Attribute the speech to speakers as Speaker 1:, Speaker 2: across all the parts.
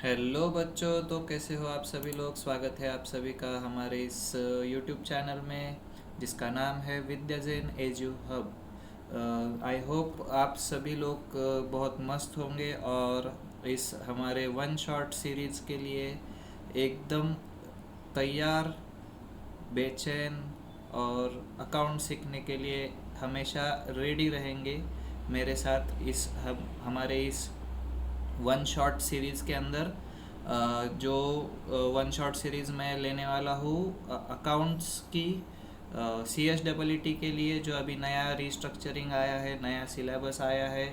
Speaker 1: Hello बच्चों, तो कैसे हो आप सभी लोग। स्वागत है आप सभी का हमारे इस यूट्यूब चैनल में जिसका नाम है Vidya Jain edu hub. I hope आप सभी लोग बहुत मस्त होंगे और इस हमारे वन शॉट सीरीज़ के लिए एकदम तैयार, बेचैन और अकाउंट सीखने के लिए हमेशा रेडी रहेंगे मेरे साथ इस हमारे इस वन शॉट सीरीज़ के अंदर। जो वन शॉट सीरीज़ मैं लेने वाला हूँ अकाउंट्स की, सी एस डबल टी के लिए, जो अभी नया रिस्ट्रक्चरिंग आया है, नया सिलेबस आया है।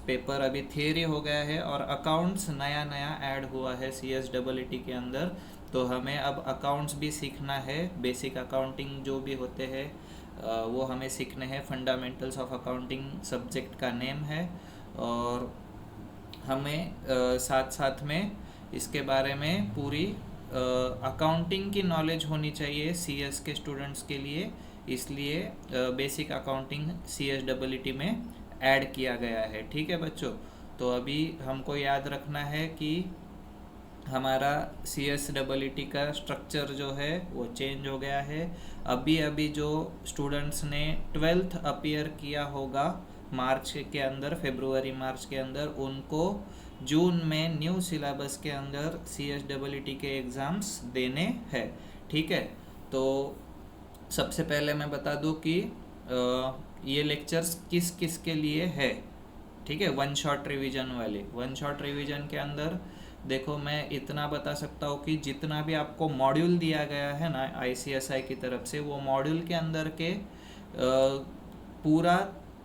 Speaker 1: पेपर अभी थियरी हो गया है और अकाउंट्स नया नया ऐड हुआ है सी एस डबल टी के अंदर। तो हमें अब अकाउंट्स भी सीखना है, बेसिक अकाउंटिंग जो भी होते हैं वो हमें सीखने हैं। फंडामेंटल्स ऑफ अकाउंटिंग सब्जेक्ट का नेम है। और हमें साथ साथ में इसके बारे में पूरी अकाउंटिंग की नॉलेज होनी चाहिए सी एस के स्टूडेंट्स के लिए। इसलिए basic accounting C S double T में ऐड किया गया है। ठीक है बच्चों, तो अभी हमको याद रखना है कि हमारा सी एस डबल टी का स्ट्रक्चर जो है वो चेंज हो गया है। अभी अभी जो स्टूडेंट्स ने ट्वेल्थ अपीयर किया होगा मार्च के अंदर, फेब्रुवरी मार्च के अंदर, उनको जून में न्यू सिलेबस के अंदर सी एस डबल टी के एग्ज़ाम्स देने हैं। ठीक है, तो सबसे पहले मैं बता दूं कि ये लेक्चर्स किस किस के लिए है। ठीक है, वन शॉट रिवीजन वाले, वन शॉट रिवीजन के अंदर देखो, मैं इतना बता सकता हूँ कि जितना भी आपको मॉड्यूल दिया गया है ना आईसीएसआई की तरफ से, वो मॉड्यूल के अंदर के पूरा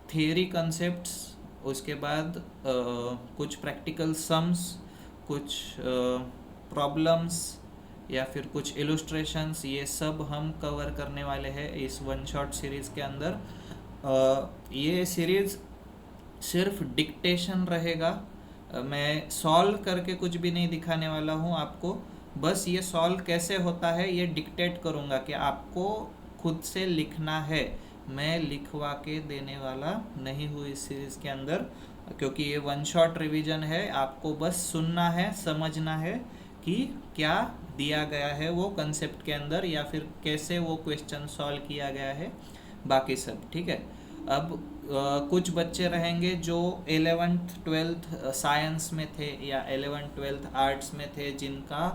Speaker 1: थियरी कंसेप्ट्स, उसके बाद कुछ प्रैक्टिकल सम्स, कुछ प्रॉब्लम्स या फिर कुछ इलुस्ट्रेशंस, ये सब हम कवर करने वाले हैं इस वन शॉट सीरीज़ के अंदर। ये सीरीज़ सिर्फ डिक्टेशन रहेगा। मैं सॉल्व करके कुछ भी नहीं दिखाने वाला हूँ आपको। बस ये सॉल्व कैसे होता है ये डिक्टेट करूँगा कि आपको खुद से लिखना है। मैं लिखवा के देने वाला नहीं हूँ इस सीरीज़ के अंदर, क्योंकि ये वन शॉट रिवीजन है। आपको बस सुनना है, समझना है कि क्या दिया गया है वो कंसेप्ट के अंदर, या फिर कैसे वो क्वेश्चन सॉल्व किया गया है, बाकी सब। ठीक है, अब कुछ बच्चे रहेंगे जो 11th 12th साइंस में थे या 11th 12th आर्ट्स में थे, जिनका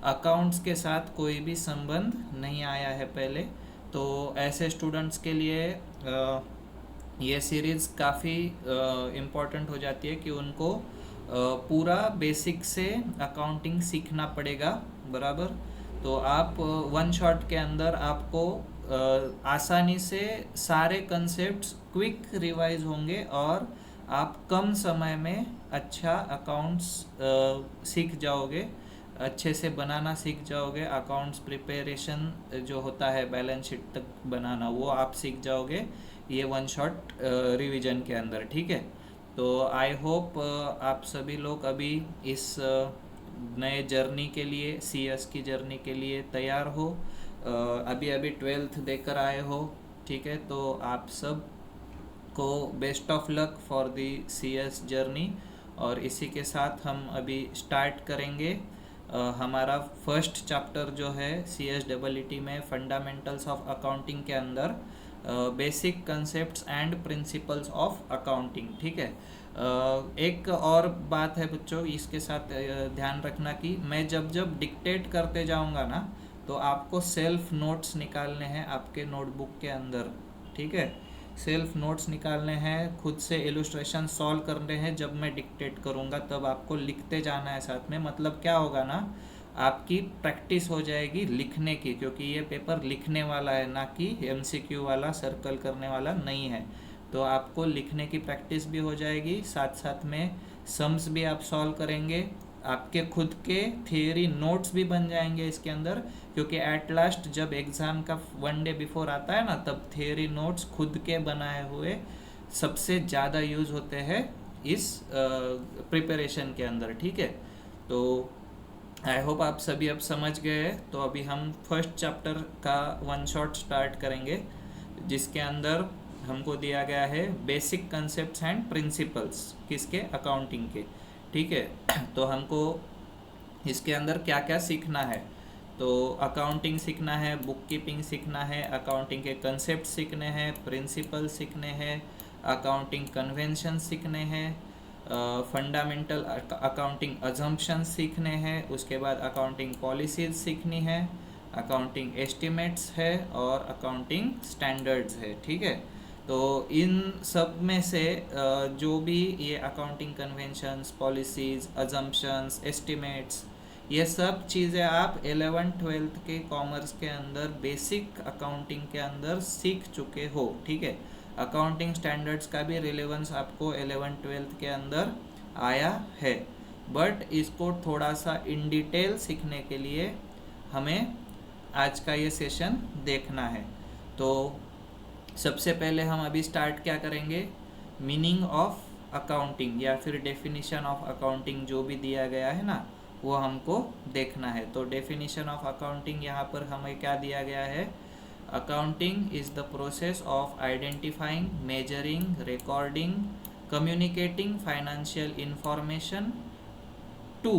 Speaker 1: अकाउंट्स के साथ कोई भी संबंध नहीं आया है पहले। तो ऐसे स्टूडेंट्स के लिए ये सीरीज़ काफ़ी इम्पोर्टेंट हो जाती है कि उनको पूरा बेसिक से अकाउंटिंग सीखना पड़ेगा बराबर। तो आप वन शॉट के अंदर आपको आसानी से सारे कंसेप्ट्स क्विक रिवाइज होंगे और आप कम समय में अच्छा अकाउंट्स सीख जाओगे, अच्छे से बनाना सीख जाओगे। अकाउंट्स प्रिपरेशन जो होता है बैलेंस शीट तक बनाना, वो आप सीख जाओगे ये वन शॉट रिवीजन के अंदर। ठीक है, तो आई होप आप सभी लोग अभी इस नए जर्नी के लिए, सी एस की जर्नी के लिए तैयार हो। अभी अभी ट्वेल्थ देकर आए हो। ठीक है, तो आप सब को best of luck for the C S journey. और इसी के साथ हम अभी स्टार्ट करेंगे हमारा फर्स्ट चैप्टर जो है सी एस डबल टी में, फंडामेंटल्स ऑफ अकाउंटिंग के अंदर basic concepts and principles of accounting. ठीक है, एक और बात है बच्चों, इसके साथ ध्यान रखना कि मैं जब जब डिक्टेट करते जाऊंगा ना, तो आपको सेल्फ नोट्स निकालने हैं आपके नोटबुक के अंदर। ठीक है, सेल्फ नोट्स निकालने हैं, खुद से इलुस्ट्रेशन सॉल्व करने हैं। जब मैं डिक्टेट करूँगा तब आपको लिखते जाना है साथ में। मतलब क्या होगा ना, आपकी प्रैक्टिस हो जाएगी लिखने की, क्योंकि ये पेपर लिखने वाला है, ना कि एमसीक्यू वाला, सर्कल करने वाला नहीं है। तो आपको लिखने की प्रैक्टिस भी हो जाएगी, साथ साथ में सम्स भी आप सॉल्व करेंगे। आपके खुद के थियरी नोट्स भी बन जाएंगे इसके अंदर, क्योंकि एट लास्ट जब एग्ज़ाम का वन डे बिफोर आता है ना, तब थियरी नोट्स खुद के बनाए हुए सबसे ज़्यादा यूज़ होते हैं इस प्रिपरेशन के अंदर। ठीक है, तो आई होप आप सभी अब समझ गए हैं। तो अभी हम फर्स्ट चैप्टर का वन शॉट स्टार्ट करेंगे, जिसके अंदर हमको दिया गया है बेसिक कंसेप्ट्स एंड प्रिंसिपल्स, किसके, अकाउंटिंग के। ठीक है। तो हमको इसके अंदर क्या क्या सीखना है, तो अकाउंटिंग सीखना है, बुक कीपिंग सीखना है, अकाउंटिंग के कंसेप्ट सीखने हैं, प्रिंसिपल सीखने हैं, अकाउंटिंग कन्वेंशन सीखने हैं, फंडामेंटल अकाउंटिंग अजम्पशन सीखने हैं, उसके बाद अकाउंटिंग पॉलिसीज सीखनी है, अकाउंटिंग एस्टिमेट्स है और अकाउंटिंग स्टैंडर्ड्स है, ठीक है। तो इन सब में से जो भी ये accounting conventions, policies, assumptions, estimates, ये सब चीज़ें आप 11th-12th के कॉमर्स के अंदर बेसिक अकाउंटिंग के अंदर सीख चुके हो, ठीक है। अकाउंटिंग स्टैंडर्ड्स का भी रिलेवेंस आपको 11th-12th के अंदर आया है, बट इसको थोड़ा सा इन डिटेल सीखने के लिए हमें आज का ये सेशन देखना है। तो सबसे पहले हम अभी स्टार्ट क्या करेंगे, मीनिंग ऑफ अकाउंटिंग या फिर डेफिनेशन ऑफ अकाउंटिंग जो भी दिया गया है ना, वो हमको देखना है। तो डेफिनेशन ऑफ अकाउंटिंग यहाँ पर हमें क्या दिया गया है, accounting is the process of identifying, measuring, recording, communicating financial information to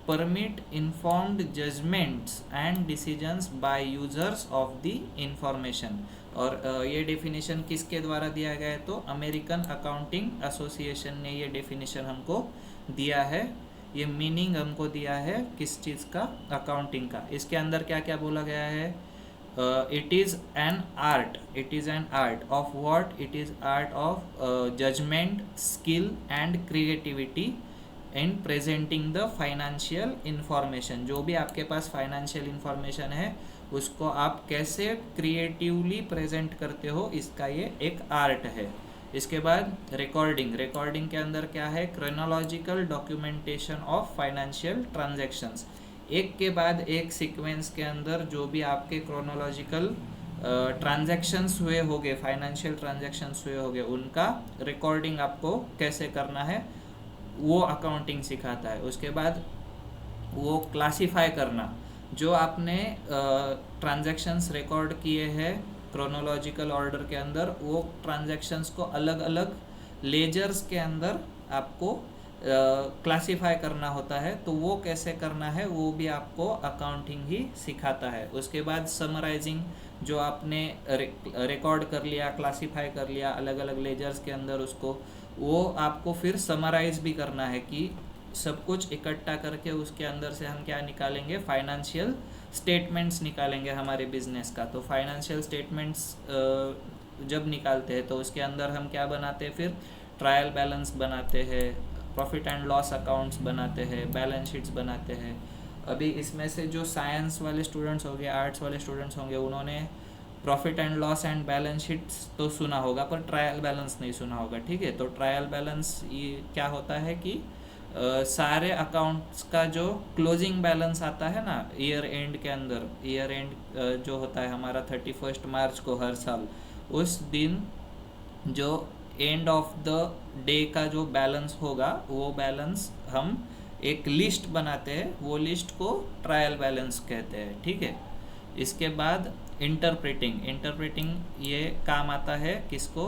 Speaker 1: permit informed judgments and decisions by users of the information। और ये डेफिनेशन किसके द्वारा दिया गया है, तो अमेरिकन अकाउंटिंग एसोसिएशन ने ये डेफिनेशन हमको दिया है। ये मीनिंग हमको दिया है किस चीज़ का, अकाउंटिंग का। इसके अंदर क्या क्या बोला गया है, it is an art of what, it is art of judgment, skill and creativity in presenting the financial information. जो भी आपके पास फाइनेंशियल इंफॉर्मेशन है उसको आप कैसे क्रिएटिवली प्रेजेंट करते हो, इसका ये एक आर्ट है। इसके बाद रिकॉर्डिंग के अंदर क्या है, chronological documentation of financial transactions. एक के बाद एक सीक्वेंस के अंदर जो भी आपके क्रोनोलॉजिकल ट्रांजैक्शंस हुए होंगे, फाइनेंशियल ट्रांजैक्शंस हुए होंगे, उनका रिकॉर्डिंग आपको कैसे करना है वो अकाउंटिंग सिखाता है। उसके बाद वो क्लासिफाई करना, जो आपने ट्रांजैक्शंस रिकॉर्ड किए हैं क्रोनोलॉजिकल ऑर्डर के अंदर, वो ट्रांजैक्शंस को अलग अलग लेजर्स के अंदर आपको क्लासिफाई करना होता है। तो वो कैसे करना है वो भी आपको अकाउंटिंग ही सिखाता है। उसके बाद समराइजिंग, जो आपने रिकॉर्ड कर लिया, क्लासिफाई कर लिया अलग अलग लेजर्स के अंदर, उसको वो आपको फिर समराइज भी करना है कि सब कुछ इकट्ठा करके उसके अंदर से हम क्या निकालेंगे, फाइनेंशियल स्टेटमेंट्स निकालेंगे हमारे बिजनेस का। तो फाइनेंशियल स्टेटमेंट्स जब निकालते हैं तो उसके अंदर हम क्या बनाते हैं, फिर ट्रायल बैलेंस बनाते हैं, प्रॉफिट एंड लॉस अकाउंट्स बनाते हैं, बैलेंस शीट्स बनाते हैं। अभी इसमें से जो साइंस वाले स्टूडेंट्स होंगे, आर्ट्स वाले स्टूडेंट्स होंगे, उन्होंने profit and loss and balance sheets तो सुना होगा पर ट्रायल बैलेंस नहीं सुना होगा, ठीक है। तो ट्रायल बैलेंस ये क्या होता है कि सारे अकाउंट्स का जो क्लोजिंग बैलेंस आता है ना ईयर एंड के अंदर, ईयर एंड जो होता है हमारा 31 मार्च को हर साल, उस दिन जो एंड ऑफ द डे का जो बैलेंस होगा वो बैलेंस हम एक लिस्ट बनाते हैं, वो लिस्ट को ट्रायल बैलेंस कहते हैं, ठीक है। इसके बाद इंटरप्रेटिंग ये काम आता है किसको,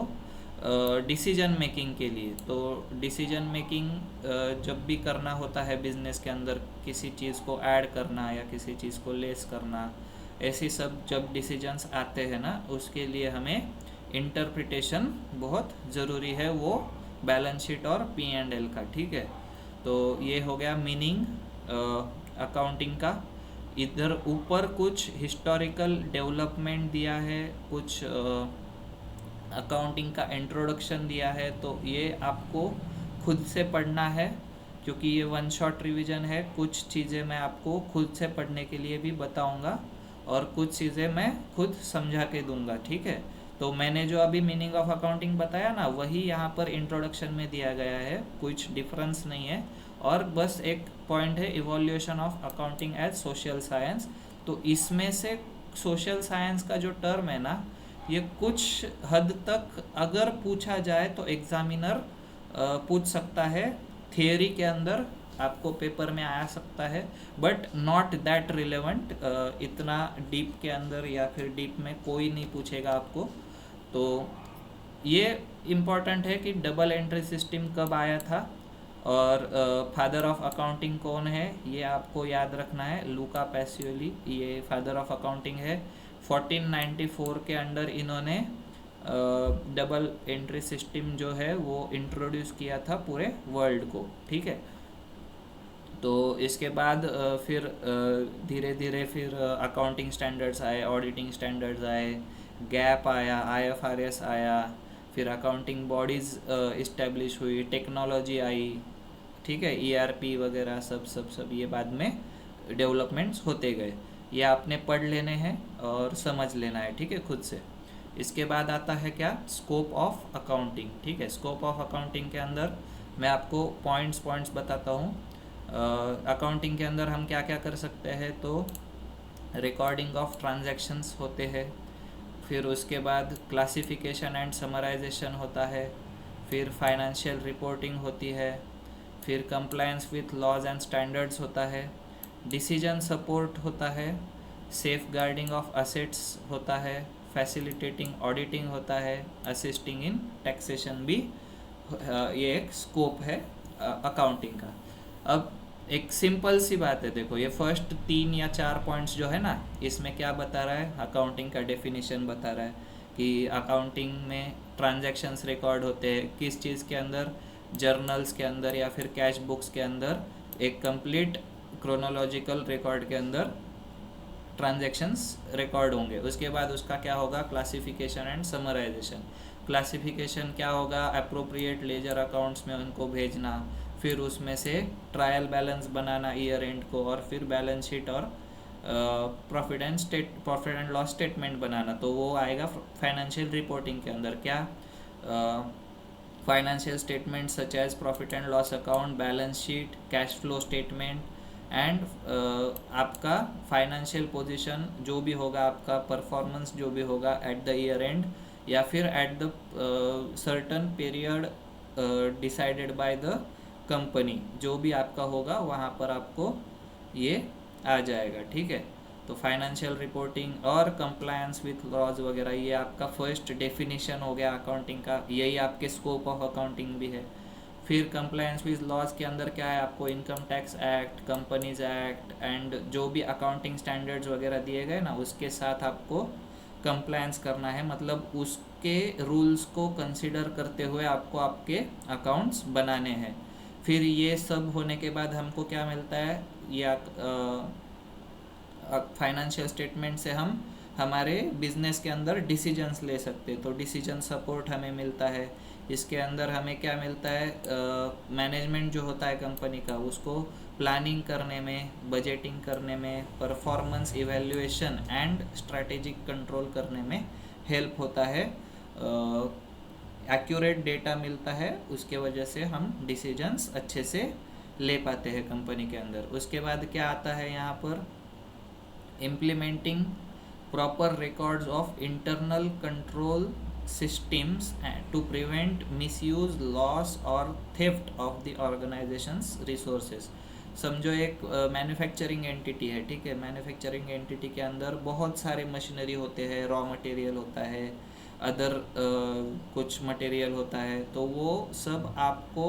Speaker 1: डिसीजन मेकिंग के लिए। तो डिसीजन मेकिंग जब भी करना होता है बिजनेस के अंदर, किसी चीज़ को ऐड करना या किसी चीज़ को लेस करना, ऐसी सब जब डिसीजंस आते हैं ना, उसके लिए हमें इंटरप्रिटेशन बहुत ज़रूरी है, वो बैलेंस शीट और P&L का, ठीक है। तो ये हो गया मीनिंग अकाउंटिंग का। इधर ऊपर कुछ हिस्टोरिकल डेवलपमेंट दिया है, कुछ अकाउंटिंग का इंट्रोडक्शन दिया है। तो ये आपको खुद से पढ़ना है क्योंकि ये वन शॉट रिवीजन है। कुछ चीज़ें मैं आपको खुद से पढ़ने के लिए भी बताऊंगा और कुछ चीज़ें मैं खुद समझा के दूंगा, ठीक है। तो मैंने जो अभी मीनिंग ऑफ अकाउंटिंग बताया ना, वही यहाँ पर इंट्रोडक्शन में दिया गया है, कुछ डिफरेंस नहीं है। और बस एक पॉइंट है, evolution of accounting as social science. तो इसमें से सोशल साइंस का जो टर्म है ना, ये कुछ हद तक अगर पूछा जाए तो एग्जामिनर पूछ सकता है, थियरी के अंदर आपको पेपर में आ सकता है, बट नॉट दैट रिलेवेंट। इतना डीप के अंदर या फिर डीप में कोई नहीं पूछेगा आपको। तो ये इम्पॉर्टेंट है कि डबल एंट्री सिस्टम कब आया था और फादर ऑफ अकाउंटिंग कौन है ये आपको याद रखना है, लूका पैसियोली, ये फादर ऑफ अकाउंटिंग है। 1494 के अंडर इन्होंने डबल एंट्री सिस्टम जो है वो इंट्रोड्यूस किया था पूरे वर्ल्ड को, ठीक है। तो इसके बाद फिर धीरे धीरे फिर अकाउंटिंग स्टैंडर्ड्स आए, ऑडिटिंग स्टैंडर्ड्स आए, गैप आया, आईएफआरएस आया, फिर अकाउंटिंग बॉडीज़ इस्टेब्लिश हुई, टेक्नोलॉजी आई, ठीक है, ईआरपी वगैरह सब सब सब ये बाद में डेवलपमेंट्स होते गए। ये आपने पढ़ लेने हैं और समझ लेना है, ठीक है, खुद से। इसके बाद आता है क्या, स्कोप ऑफ अकाउंटिंग, ठीक है। स्कोप ऑफ अकाउंटिंग के अंदर मैं आपको पॉइंट्स बताता हूँ। अकाउंटिंग के अंदर हम क्या क्या कर सकते हैं, तो रिकॉर्डिंग ऑफ ट्रांजैक्शंस होते हैं, फिर उसके बाद क्लासिफिकेशन एंड समराइजेशन होता है, फिर फाइनेंशियल रिपोर्टिंग होती है, फिर compliance with laws and standards होता है, डिसीजन सपोर्ट होता है, सेफ गार्डिंग ऑफ असेट्स होता है, फैसिलिटेटिंग ऑडिटिंग होता है, असिस्टिंग इन टैक्सेशन भी ये एक स्कोप है अकाउंटिंग का। अब एक सिंपल सी बात है, देखो ये फर्स्ट 3 या 4 पॉइंट्स जो है ना, इसमें क्या बता रहा है, अकाउंटिंग का डेफिनेशन बता रहा है कि अकाउंटिंग में ट्रांजैक्शंस रिकॉर्ड होते हैं किस चीज़ के अंदर, जर्नल्स के अंदर या फिर कैश बुक्स के अंदर, एक कंप्लीट क्रोनोलॉजिकल रिकॉर्ड के अंदर ट्रांजैक्शंस रिकॉर्ड होंगे। उसके बाद उसका क्या होगा, क्लासिफिकेशन एंड समराइजेशन। क्लासिफिकेशन क्या होगा, अप्रोप्रिएट लेजर अकाउंट्स में उनको भेजना, फिर उसमें से ट्रायल बैलेंस बनाना ईयर एंड को, और फिर बैलेंस शीट और प्रॉफिट एंड लॉस स्टेटमेंट बनाना। तो वो आएगा फाइनेंशियल रिपोर्टिंग के अंदर। क्या, financial statement such as profit and loss account, balance sheet, cash flow statement and आपका फाइनेंशियल पोजीशन जो भी होगा, आपका परफॉर्मेंस जो भी होगा एट द ईयर एंड या फिर at the certain period decided by the company, जो भी आपका होगा वहाँ पर आपको ये आ जाएगा, ठीक है। तो फाइनेंशियल रिपोर्टिंग और कंप्लायंस विथ लॉज वगैरह, ये आपका फर्स्ट डेफिनेशन हो गया अकाउंटिंग का, यही आपके स्कोप ऑफ अकाउंटिंग भी है। फिर कंप्लायंस विथ लॉज के अंदर क्या है, आपको income tax act, companies act and जो भी अकाउंटिंग स्टैंडर्ड्स वगैरह दिए गए ना, उसके साथ आपको कंप्लायंस करना है, मतलब उसके रूल्स को कंसिडर करते हुए आपको आपके अकाउंट्स बनाने हैं। फिर ये सब होने के बाद हमको क्या मिलता है, या फाइनेंशियल स्टेटमेंट से हम हमारे बिजनेस के अंदर डिसीजंस ले सकते हैं, तो डिसीजन सपोर्ट हमें मिलता है। इसके अंदर हमें क्या मिलता है, मैनेजमेंट जो होता है कंपनी का, उसको प्लानिंग करने में, बजटिंग करने में, performance evaluation and strategic control करने में हेल्प होता है। एक्यूरेट डेटा मिलता है, उसके वजह से हम डिसीजंस अच्छे से ले पाते हैं कंपनी के अंदर। उसके बाद क्या आता है यहाँ पर, implementing proper records of internal control systems to prevent misuse, loss or theft of the organization's resources। समझो एक मैन्युफैक्चरिंग एंटिटी है, ठीक है। मैन्युफैक्चरिंग एंटिटी के अंदर बहुत सारे मशीनरी होते हैं, रॉ मटेरियल होता है, अदर कुछ मटेरियल होता है, तो वो सब आपको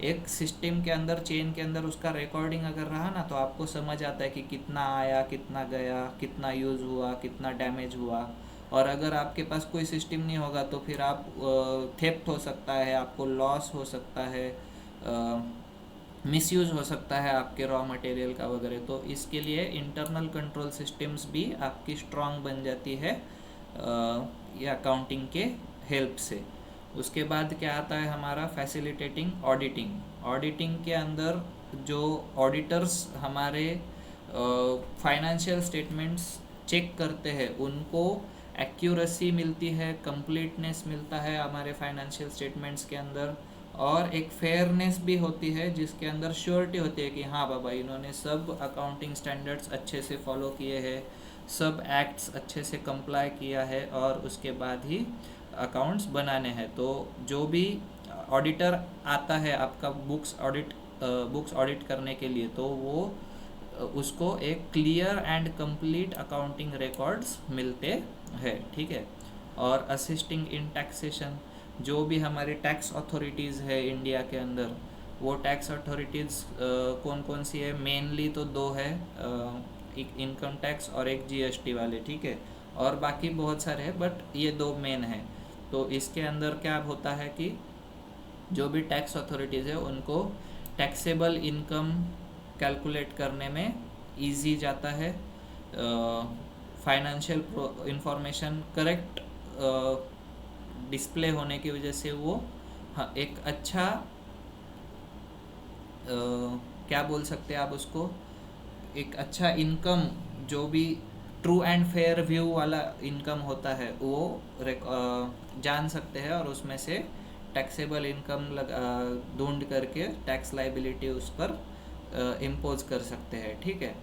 Speaker 1: एक सिस्टम के अंदर, चेन के अंदर उसका रिकॉर्डिंग अगर रहा ना, तो आपको समझ आता है कि कितना आया, कितना गया, कितना यूज़ हुआ, कितना डैमेज हुआ। और अगर आपके पास कोई सिस्टम नहीं होगा तो फिर आप थेफ्ट हो सकता है, आपको लॉस हो सकता है, मिसयूज़ हो सकता है आपके रॉ मटेरियल का वगैरह। तो इसके लिए इंटरनल कंट्रोल सिस्टम्स भी आपकी स्ट्रॉन्ग बन जाती है ये अकाउंटिंग के हेल्प से। उसके बाद क्या आता है हमारा, फैसिलिटेटिंग ऑडिटिंग। ऑडिटिंग के अंदर जो ऑडिटर्स हमारे फाइनेंशियल स्टेटमेंट्स चेक करते हैं, उनको एक्यूरेसी मिलती है, कंप्लीटनेस मिलता है हमारे फाइनेंशियल स्टेटमेंट्स के अंदर, और एक फेयरनेस भी होती है जिसके अंदर श्योरिटी होती है कि हाँ बाबा, इन्होंने सब अकाउंटिंग स्टैंडर्ड्स अच्छे से फॉलो किए हैं, सब एक्ट्स अच्छे से कंप्लाई किया है, और उसके बाद ही अकाउंट्स बनाने हैं। तो जो भी ऑडिटर आता है आपका बुक्स ऑडिट करने के लिए, तो वो उसको एक clear and complete accounting records मिलते हैं, ठीक है। और असिस्टिंग इन टैक्सेशन, जो भी हमारी टैक्स अथॉरिटीज़ है इंडिया के अंदर, वो टैक्स अथॉरिटीज़ कौन कौन सी है, मेनली तो दो है, एक इनकम टैक्स और एक जीएसटी वाले, ठीक है, और बाकी बहुत सारे हैं बट ये दो मेन है। तो इसके अंदर क्या होता है कि जो भी टैक्स अथॉरिटीज़ है उनको टैक्सेबल इनकम कैलकुलेट करने में इजी जाता है, फाइनेंशियल इंफॉर्मेशन करेक्ट डिस्प्ले होने की वजह से वो हाँ एक अच्छा क्या बोल सकते हैं आप उसको, एक अच्छा इनकम, जो भी ट्रू एंड फेयर व्यू वाला इनकम होता है वो जान सकते हैं, और उसमें से टैक्सेबल इनकम ढूंढ करके टैक्स लाइबिलिटी उस पर इम्पोज कर सकते हैं, ठीक है।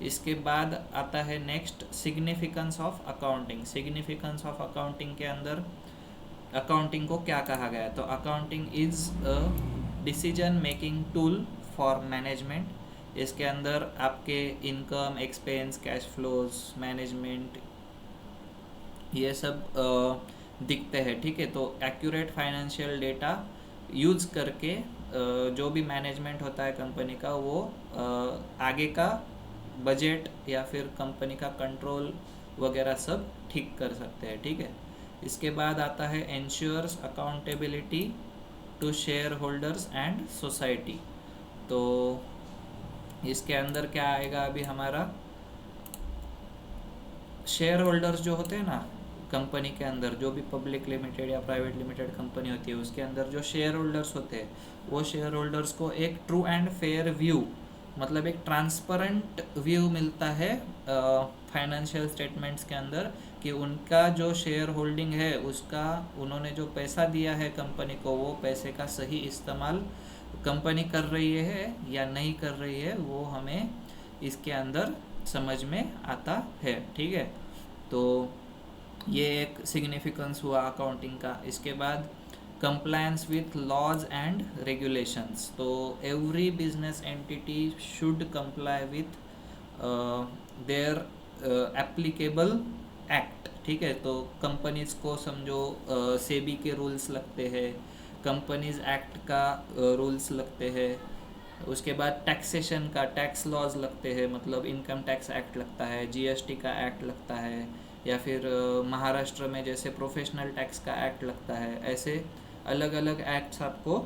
Speaker 1: इसके बाद आता है next significance of accounting. Significance of accounting के अंदर अकाउंटिंग को क्या कहा गया है, तो accounting is a decision making tool for management. इसके अंदर आपके income, expense, cash flows, management, ये सब दिखते हैं, ठीक है। तो एक्यूरेट फाइनेंशियल डेटा यूज़ करके जो भी मैनेजमेंट होता है कंपनी का, वो आगे का बजट या फिर कंपनी का कंट्रोल वगैरह सब ठीक कर सकते हैं, ठीक है। इसके बाद आता है ensures accountability to shareholders and society. तो इसके अंदर क्या आएगा, अभी हमारा शेयर होल्डर्स जो होते हैं ना कंपनी के अंदर, जो भी पब्लिक लिमिटेड या प्राइवेट लिमिटेड कंपनी होती है उसके अंदर जो शेयर होल्डर्स होते हैं, वो शेयर होल्डर्स को एक ट्रू एंड फेयर व्यू, मतलब एक ट्रांसपेरेंट व्यू मिलता है फाइनेंशियल स्टेटमेंट्स के अंदर, कि उनका जो शेयर होल्डिंग है उसका, उन्होंने जो पैसा दिया है कंपनी को, वो पैसे का सही इस्तेमाल कंपनी कर रही है या नहीं कर रही है, वो हमें इसके अंदर समझ में आता है, ठीक है। तो ये एक सिग्निफिकेंस हुआ अकाउंटिंग का। इसके बाद compliance with laws and regulations। तो every business entity should comply with their applicable act, ठीक है। तो कंपनीज को समझो सेबी के रूल्स लगते हैं, कंपनीज एक्ट का रूल्स लगते हैं, उसके बाद टैक्सेशन का टैक्स लॉज लगते हैं, मतलब इनकम टैक्स एक्ट लगता है, जीएसटी का एक्ट लगता है, या फिर महाराष्ट्र में जैसे प्रोफेशनल टैक्स का एक्ट लगता है, ऐसे अलग अलग एक्ट्स आपको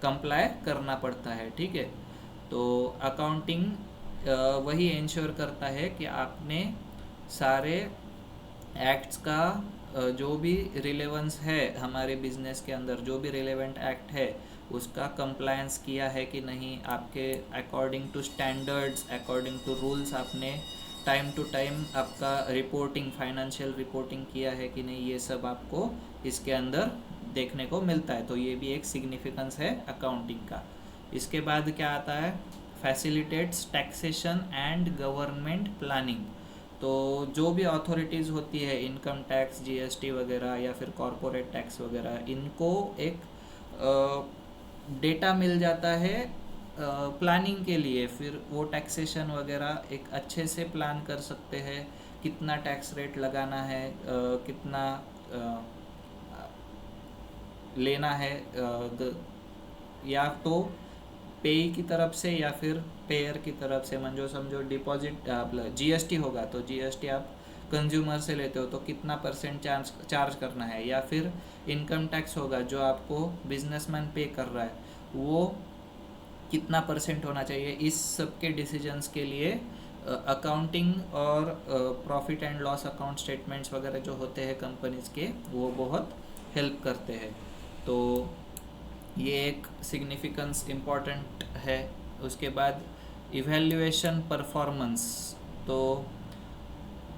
Speaker 1: कंप्लाई करना पड़ता है, ठीक है। तो अकाउंटिंग वही इंश्योर करता है कि आपने सारे एक्ट्स का जो भी रिलेवेंस है हमारे बिजनेस के अंदर, जो भी रिलेवेंट एक्ट है उसका कंप्लायंस किया है कि नहीं, आपके according to standards, according to rules आपने टाइम टू टाइम आपका रिपोर्टिंग, फाइनेंशियल रिपोर्टिंग किया है कि नहीं, ये सब आपको इसके अंदर देखने को मिलता है। तो ये भी एक सिग्निफिकेंस है अकाउंटिंग का। इसके बाद क्या आता है, facilitates taxation and government planning. तो जो भी अथॉरिटीज़ होती है, इनकम टैक्स, जीएसटी वगैरह या फिर कॉरपोरेट टैक्स वगैरह, इनको एक डेटा मिल जाता है प्लानिंग के लिए, फिर वो टैक्सेशन वगैरह एक अच्छे से प्लान कर सकते हैं, कितना टैक्स रेट लगाना है, कितना लेना है, या तो पेई की तरफ से या फिर पेयर की तरफ से। मंजो समझो डिपॉजिट जीएसटी होगा तो जीएसटी आप कंज्यूमर से लेते हो तो कितना % चार्ज करना है, या फिर इनकम टैक्स होगा जो आपको बिजनेसमैन पे कर रहा है, वो कितना % होना चाहिए। इस सब के डिसीजंस के लिए अकाउंटिंग और profit and loss account statements वगैरह जो होते हैं कंपनीज के, वो बहुत हेल्प करते हैं। तो ये एक सिग्निफिकेंस इम्पॉर्टेंट है। उसके बाद इवैल्यूएशन परफॉर्मेंस। तो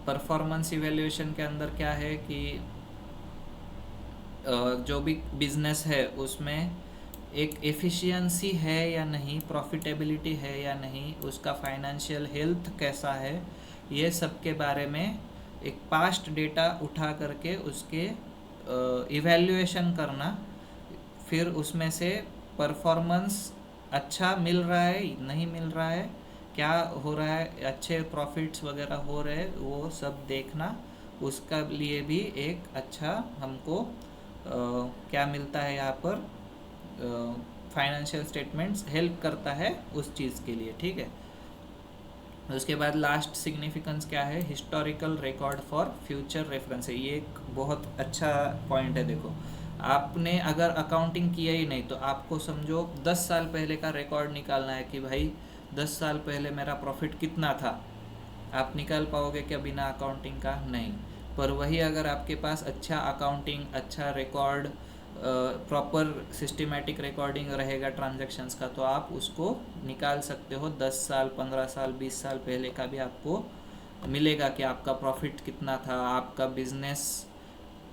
Speaker 1: परफॉर्मेंस इवैल्यूएशन के अंदर क्या है कि जो भी बिजनेस है उसमें एक एफिशिएंसी है या नहीं, प्रॉफिटेबिलिटी है या नहीं, उसका फाइनेंशियल हेल्थ कैसा है, ये सब के बारे में एक पास्ट डेटा उठा करके उसके इवैल्यूएशन करना, फिर उसमें से परफॉर्मेंस अच्छा मिल रहा है नहीं मिल रहा है, क्या हो रहा है, अच्छे प्रॉफिट्स वगैरह हो रहे हैं, वो सब देखना, उसका लिए भी एक अच्छा हमको क्या मिलता है यहाँ पर, फाइनेंशियल स्टेटमेंट्स हेल्प करता है उस चीज़ के लिए, ठीक है। उसके बाद लास्ट सिग्निफिकेंस क्या है, historical record for future reference है। ये एक बहुत अच्छा पॉइंट है। देखो, आपने अगर अकाउंटिंग किया ही नहीं तो आपको समझो 10 साल पहले का रिकॉर्ड निकालना है कि भाई 10 साल पहले मेरा प्रॉफिट कितना था। आप निकाल पाओगे क्या बिना अकाउंटिंग का? नहीं। पर वही अगर आपके पास अच्छा अकाउंटिंग, अच्छा रिकॉर्ड, प्रॉपर सिस्टमेटिक रिकॉर्डिंग रहेगा ट्रांजैक्शंस का, तो आप उसको निकाल सकते हो। 10 साल, 15 साल, 20 साल पहले का भी आपको मिलेगा कि आपका प्रॉफिट कितना था, आपका बिजनेस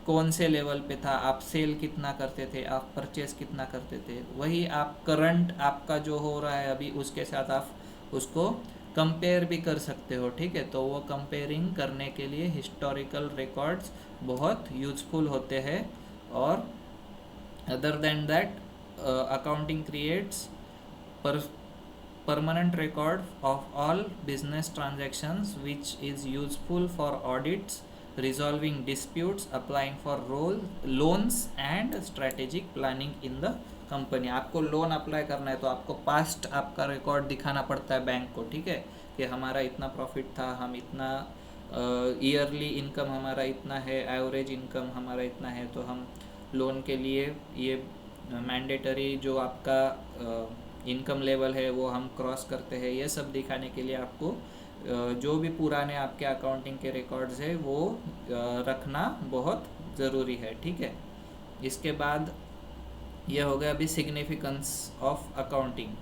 Speaker 1: कौन से लेवल पे था, आप सेल कितना करते थे, आप परचेस कितना करते थे। वही आप करंट आपका जो हो रहा है अभी उसके साथ आप उसको कंपेयर भी कर सकते हो, ठीक है। तो वो कंपेयरिंग करने के लिए हिस्टोरिकल रिकॉर्ड्स बहुत यूजफुल होते हैं। और other than that, accounting creates permanent record of all business transactions which is useful for audits, resolving disputes, applying for loans and strategic planning in the company. आपको loan apply करना है तो आपको past आपका record दिखाना पड़ता है bank को, ठीक है, कि हमारा इतना प्रॉफिट था, हम इतना ईयरली इनकम हमारा इतना है, एवरेज इनकम हमारा इतना है, तो हम लोन के लिए ये मैंडेटरी जो आपका इनकम लेवल है वो हम क्रॉस करते हैं। ये सब दिखाने के लिए आपको जो भी पुराने आपके अकाउंटिंग के रिकॉर्ड्स है वो रखना बहुत ज़रूरी है, ठीक है। इसके बाद ये हो गया अभी सिग्निफिकेंस ऑफ अकाउंटिंग,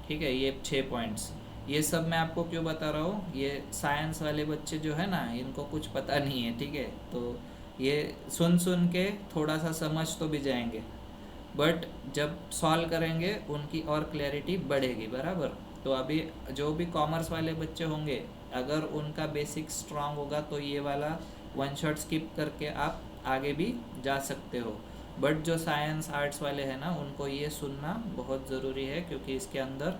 Speaker 1: ठीक है। ये 6 पॉइंट्स, ये सब मैं आपको क्यों बता रहा हूँ, ये साइंस वाले बच्चे जो है ना इनको कुछ पता नहीं है, ठीक है। तो ये सुन सुन के थोड़ा सा समझ तो भी जाएंगे, बट जब सॉल्व करेंगे उनकी और क्लैरिटी बढ़ेगी, बराबर। तो अभी जो भी कॉमर्स वाले बच्चे होंगे अगर उनका बेसिक स्ट्रांग होगा तो ये वाला वन शॉट स्किप करके आप आगे भी जा सकते हो। बट जो साइंस आर्ट्स वाले हैं ना उनको ये सुनना बहुत ज़रूरी है, क्योंकि इसके अंदर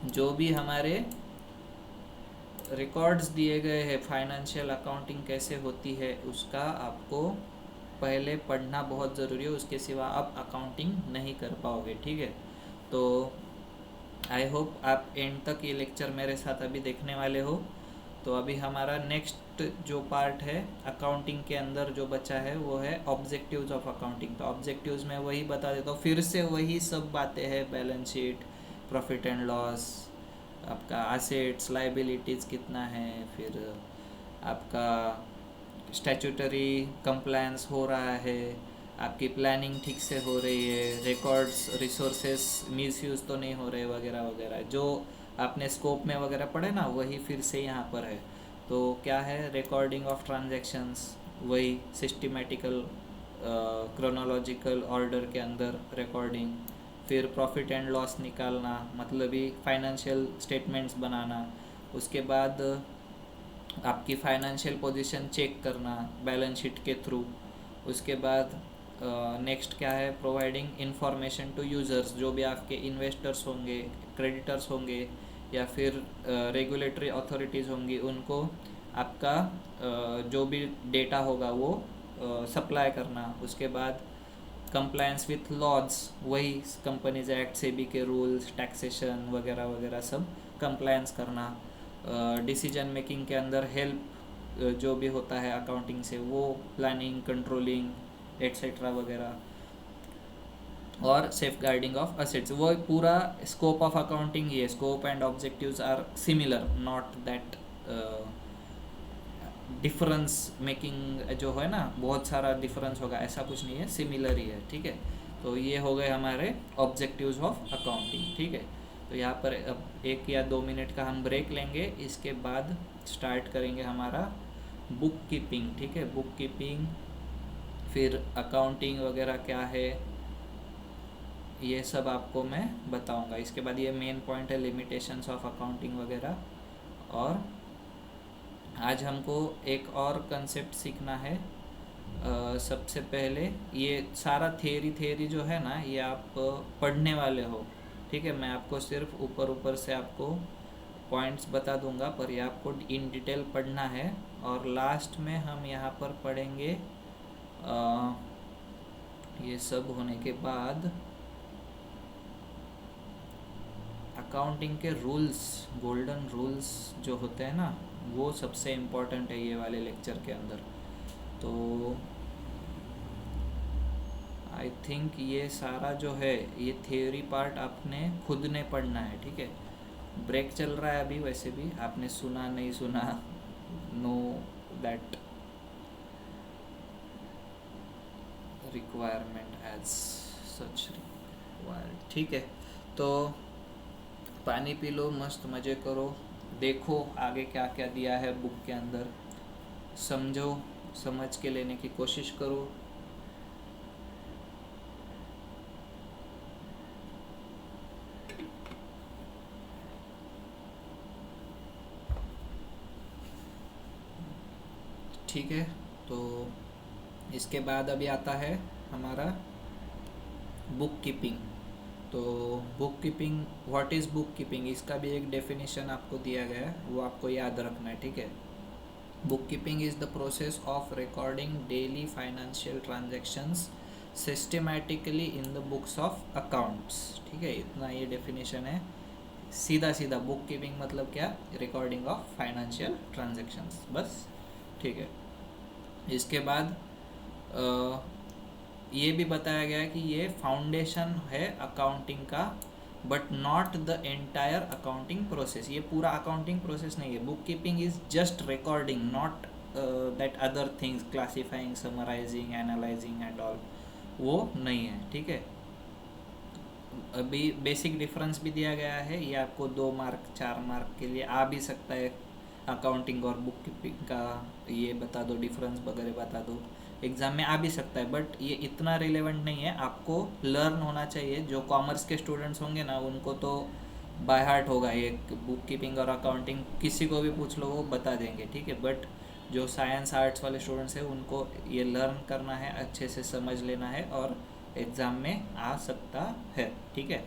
Speaker 1: जो भी हमारे रिकॉर्ड्स दिए गए हैं फाइनेंशियल अकाउंटिंग कैसे होती है उसका आपको पहले पढ़ना बहुत ज़रूरी है। उसके सिवा आप अकाउंटिंग नहीं कर पाओगे, ठीक है। तो आई होप आप एंड तक ये लेक्चर मेरे साथ अभी देखने वाले हो। तो अभी हमारा नेक्स्ट जो पार्ट है अकाउंटिंग के अंदर जो बचा है वो है ऑब्जेक्टिव्स ऑफ अकाउंटिंग। तो ऑब्जेक्टिव्स में वही बता देता हूँ, फिर से वही सब बातें हैं, balance sheet, profit and loss, आपका एसेट्स लाइबिलिटीज़ कितना है, फिर आपका स्टैट्यूटरी कंप्लायंस हो रहा है, आपकी प्लानिंग ठीक से हो रही है, रिकॉर्ड्स रिसोर्सेस मिसयूज़ तो नहीं हो रहे, वगैरह वगैरह जो आपने स्कोप में वगैरह पढ़े ना वही फिर से यहाँ पर है। तो क्या है, रिकॉर्डिंग ऑफ ट्रांजैक्शंस, वही सिस्टमेटिकल क्रोनोलॉजिकल ऑर्डर के अंदर रिकॉर्डिंग, फिर प्रॉफिट एंड लॉस निकालना, मतलब ही फाइनेंशियल स्टेटमेंट्स बनाना, उसके बाद आपकी फाइनेंशियल पोजीशन चेक करना बैलेंस शीट के थ्रू, उसके बाद नेक्स्ट क्या है, प्रोवाइडिंग इंफॉर्मेशन टू यूज़र्स, जो भी आपके इन्वेस्टर्स होंगे, क्रेडिटर्स होंगे या फिर रेगुलेटरी अथॉरिटीज़ होंगी, उनको आपका जो भी डेटा होगा वो सप्लाई करना। उसके बाद कंप्लायंस विथ लॉज, वही कंपनीज एक्ट, सेबी के रूल्स, टैक्सेशन वगैरह वगैरह सब कंप्लायंस करना। डिसीजन मेकिंग के अंदर हेल्प जो भी होता है अकाउंटिंग से वो प्लानिंग, कंट्रोलिंग एट्सेट्रा वगैरह, और सेफ गार्डिंग ऑफ असेट्स। वो पूरा स्कोप ऑफ अकाउंटिंग ये scope and objectives are similar, not that difference making जो है ना बहुत सारा डिफरेंस होगा, ऐसा कुछ नहीं है, सिमिलर ही है, ठीक है। तो ये हो गए हमारे ऑब्जेक्टिव्स ऑफ अकाउंटिंग, ठीक है। तो यहाँ पर अब 1 या 2 मिनट का हम ब्रेक लेंगे, इसके बाद स्टार्ट करेंगे हमारा बुक कीपिंग, ठीक है। बुक कीपिंग, फिर अकाउंटिंग वगैरह क्या है ये सब आपको मैं बताऊंगा। इसके बाद ये मेन पॉइंट है लिमिटेशंस ऑफ अकाउंटिंग वगैरह। और आज हमको एक और कंसेप्ट सीखना है। सबसे पहले ये सारा थेरी जो है ना ये आप पढ़ने वाले हो, ठीक है। मैं आपको सिर्फ ऊपर ऊपर से आपको पॉइंट्स बता दूंगा, पर ये आपको इन डिटेल पढ़ना है। और लास्ट में हम यहाँ पर पढ़ेंगे ये सब होने के बाद अकाउंटिंग के रूल्स, गोल्डन रूल्स जो होते हैं ना, वो सबसे इम्पोर्टेंट है ये वाले लेक्चर के अंदर। तो आई थिंक ये सारा जो है ये थियोरी पार्ट आपने खुद ने पढ़ना है, ठीक है। ब्रेक चल रहा है अभी, वैसे भी आपने सुना नहीं सुना, no that requirement as such required, ठीक है। तो पानी पी लो, मस्त मज़े करो, देखो आगे क्या क्या दिया है बुक के अंदर, समझो, समझ के लेने की कोशिश करो। ठीक है, तो इसके बाद अभी आता है हमारा बुक कीपिंग। तो book keeping, what is book keeping, इसका भी एक डेफिनेशन आपको दिया गया है, वो आपको याद रखना है, ठीक है। Book keeping is the process of recording daily financial transactions systematically in the books of accounts, ठीक है। इतना ये डेफिनेशन है, सीधा सीधा बुक कीपिंग मतलब क्या, रिकॉर्डिंग ऑफ फाइनेंशियल ट्रांजैक्शंस, बस, ठीक है। इसके बाद ये भी बताया गया है कि ये फाउंडेशन है अकाउंटिंग का, but not the entire accounting process. ये पूरा अकाउंटिंग प्रोसेस नहीं है। Bookkeeping is just recording, not that other things, classifying, summarising, analysing and all, वो नहीं है, ठीक है। अभी बेसिक डिफरेंस भी दिया गया है, ये आपको 2 मार्क 4 मार्क के लिए आ भी सकता है, अकाउंटिंग और बुक कीपिंग का ये बता दो, डिफरेंस वगैरह बता दो, एग्ज़ाम में आ भी सकता है, बट ये इतना रिलेवेंट नहीं है। आपको लर्न होना चाहिए, जो कॉमर्स के स्टूडेंट्स होंगे ना उनको तो बाय हार्ट होगा ये बुक कीपिंग और अकाउंटिंग, किसी को भी पूछ लो वो बता देंगे, ठीक है। बट जो साइंस आर्ट्स वाले स्टूडेंट्स हैं उनको ये लर्न करना है, अच्छे से समझ लेना है और एग्ज़ाम में आ सकता है, ठीक है।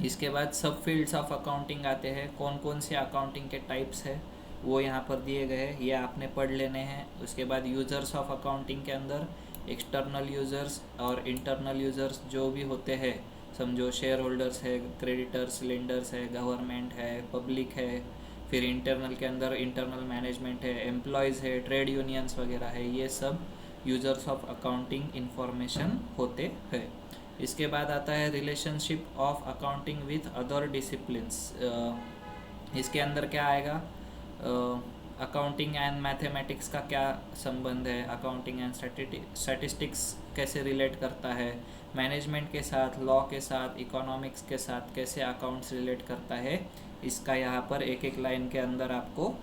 Speaker 1: इसके बाद सब फील्ड्स ऑफ अकाउंटिंग आते हैं, कौन कौन से अकाउंटिंग के टाइप्स है वो यहाँ पर दिए गए हैं, ये आपने पढ़ लेने हैं। उसके बाद यूज़र्स ऑफ अकाउंटिंग के अंदर एक्सटर्नल यूज़र्स और इंटरनल यूज़र्स जो भी होते हैं, समझो शेयर होल्डर्स है, क्रेडिटर्स, लेंडर्स है, गवर्नमेंट है, पब्लिक है। फिर इंटरनल के अंदर इंटरनल मैनेजमेंट है, एम्प्लॉयज़ है, ट्रेड यूनियंस वगैरह है, ये सब यूज़र्स ऑफ अकाउंटिंग इंफॉर्मेशन होते हैं। इसके बाद आता है relationship of accounting with other disciplines. इसके अंदर क्या आएगा, अकाउंटिंग एंड मैथमेटिक्स का क्या संबंध है, अकाउंटिंग एंड स्टैटिस्टिक्स कैसे रिलेट करता है, मैनेजमेंट के साथ, लॉ के साथ, इकोनॉमिक्स के साथ कैसे अकाउंट्स रिलेट करता है, इसका यहाँ पर एक एक लाइन के अंदर आपको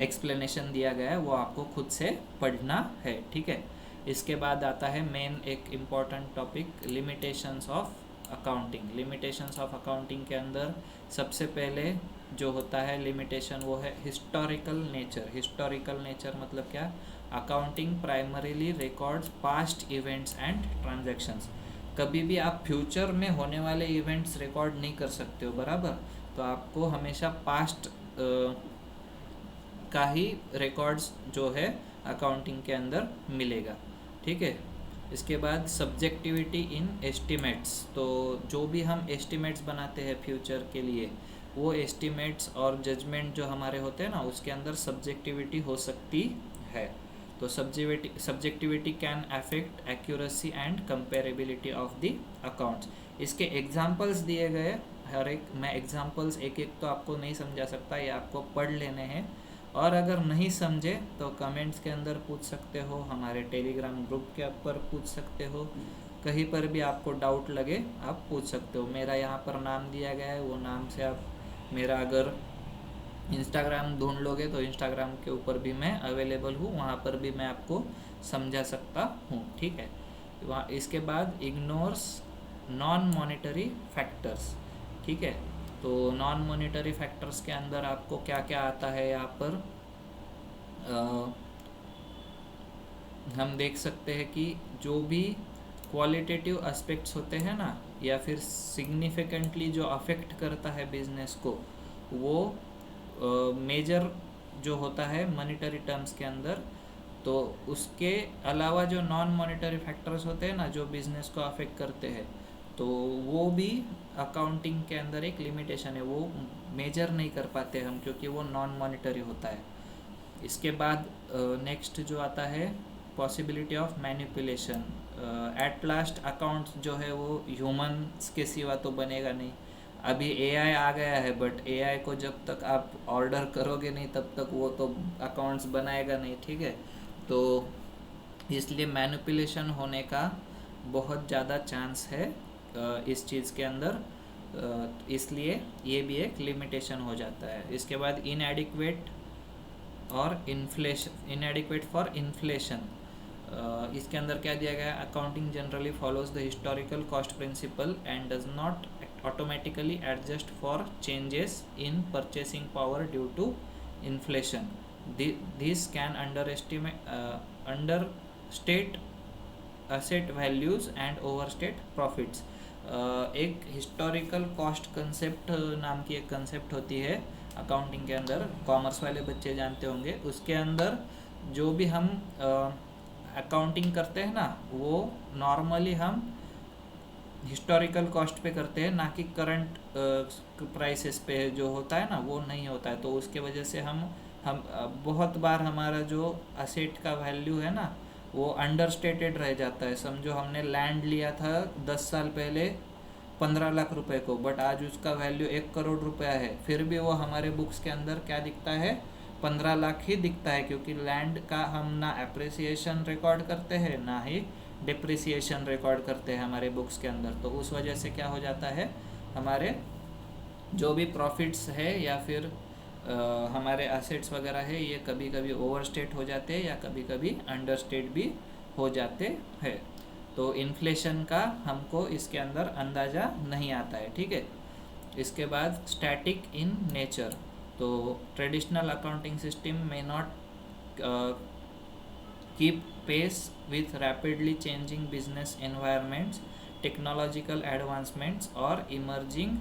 Speaker 1: एक्सप्लेनेशन दिया गया है, वो आपको खुद से पढ़ना है, ठीक है। इसके बाद आता है मेन एक important topic, limitations of accounting. Limitations of accounting के अंदर सबसे पहले जो होता है लिमिटेशन वो है हिस्टोरिकल नेचर। हिस्टोरिकल नेचर मतलब क्या, accounting primarily records past events and transactions. कभी भी आप फ्यूचर में होने वाले इवेंट्स रिकॉर्ड नहीं कर सकते हो, बराबर। तो आपको हमेशा पास्ट का ही रिकॉर्ड्स जो है अकाउंटिंग के अंदर मिलेगा, ठीक है। इसके बाद सब्जेक्टिविटी इन एस्टिमेट्स। तो जो भी हम एस्टिमेट्स बनाते हैं फ्यूचर के लिए, वो एस्टिमेट्स और जजमेंट जो हमारे होते हैं ना, उसके अंदर सब्जेक्टिविटी हो सकती है। तो subjectivity can affect accuracy and comparability of the accounts. इसके एग्जांपल्स दिए गए, हर एक मैं एग्जांपल्स एक एक तो आपको नहीं समझा सकता, ये आपको पढ़ लेने हैं। और अगर नहीं समझे तो कमेंट्स के अंदर पूछ सकते हो, हमारे टेलीग्राम ग्रुप के ऊपर पूछ सकते हो, कहीं पर भी आपको डाउट लगे आप पूछ सकते हो। मेरा यहाँ पर नाम दिया गया है, वो नाम से आप मेरा अगर इंस्टाग्राम ढूंढ लोगे तो इंस्टाग्राम के ऊपर भी मैं अवेलेबल हूँ, वहाँ पर भी मैं आपको समझा सकता हूँ, ठीक है। वहाँ इसके बाद इग्नोर्स नॉन मॉनेटरी फैक्टर्स, ठीक है। तो नॉन मॉनेटरी फैक्टर्स के अंदर आपको क्या क्या आता है, यहाँ पर हम देख सकते हैं कि जो भी क्वालिटेटिव एस्पेक्ट्स होते हैं ना, या फिर सिग्निफिकेंटली जो अफेक्ट करता है बिजनेस को, वो मेजर जो होता है मॉनेटरी टर्म्स के अंदर। तो उसके अलावा जो नॉन मॉनेटरी फैक्टर्स होते हैं ना, जो बिजनेस को अफेक्ट करते हैं, तो वो भी अकाउंटिंग के अंदर एक लिमिटेशन है, वो मेजर नहीं कर पाते हम क्योंकि वो नॉन मॉनिटरी होता है। इसके बाद नेक्स्ट जो आता है possibility of manipulation. At last accounts जो है वो ह्यूमंस के सिवा तो बनेगा नहीं। अभी एआई आ गया है, बट एआई को जब तक आप ऑर्डर करोगे नहीं तब तक वो तो अकाउंट्स बनाएगा नहीं, ठीक है। तो इसलिए मैनिपुलेशन होने का बहुत ज़्यादा चांस है इस चीज़ के अंदर, इसलिए ये भी एक लिमिटेशन हो जाता है। इसके बाद इनएडिक्वेट और इन्फ्लेशन, इनएडिक्वेट फॉर इन्फ्लेशन। इसके अंदर क्या दिया गया है, accounting generally follows the historical cost principle and does not automatically adjust for changes in purchasing power due to inflation. This can understate asset values and overstate profits. एक historical cost concept नाम की एक concept होती है accounting के अंदर, commerce वाले बच्चे जानते होंगे। उसके अंदर जो भी हम अकाउंटिंग करते हैं ना, वो नॉर्मली हम हिस्टोरिकल कॉस्ट पे करते हैं, ना कि करंट प्राइसेस पे जो होता है ना वो नहीं होता है। तो उसके वजह से हम बहुत बार हमारा जो असेट का वैल्यू है ना वो अंडरस्टेटेड रह जाता है। समझो हमने लैंड लिया था 10 साल पहले 15 लाख रुपए को, बट आज उसका वैल्यू 1 करोड़ रुपया है, फिर भी वो हमारे बुक्स के अंदर क्या दिखता है, 15 लाख ही दिखता है, क्योंकि लैंड का हम ना अप्रिसिएशन रिकॉर्ड करते हैं ना ही डिप्रिसिएशन रिकॉर्ड करते हैं हमारे बुक्स के अंदर। तो उस वजह से क्या हो जाता है, हमारे जो भी प्रॉफिट्स है या फिर हमारे एसेट्स वगैरह है ये कभी कभी ओवरस्टेट हो जाते हैं या कभी कभी अंडरस्टेट भी हो जाते हैं। तो इन्फ्लेशन का हमको इसके अंदर अंदाज़ा नहीं आता है, ठीक है। इसके बाद स्टैटिक इन नेचर। तो ट्रेडिशनल अकाउंटिंग सिस्टम में not keep pace with rapidly changing business environments, technological advancements और emerging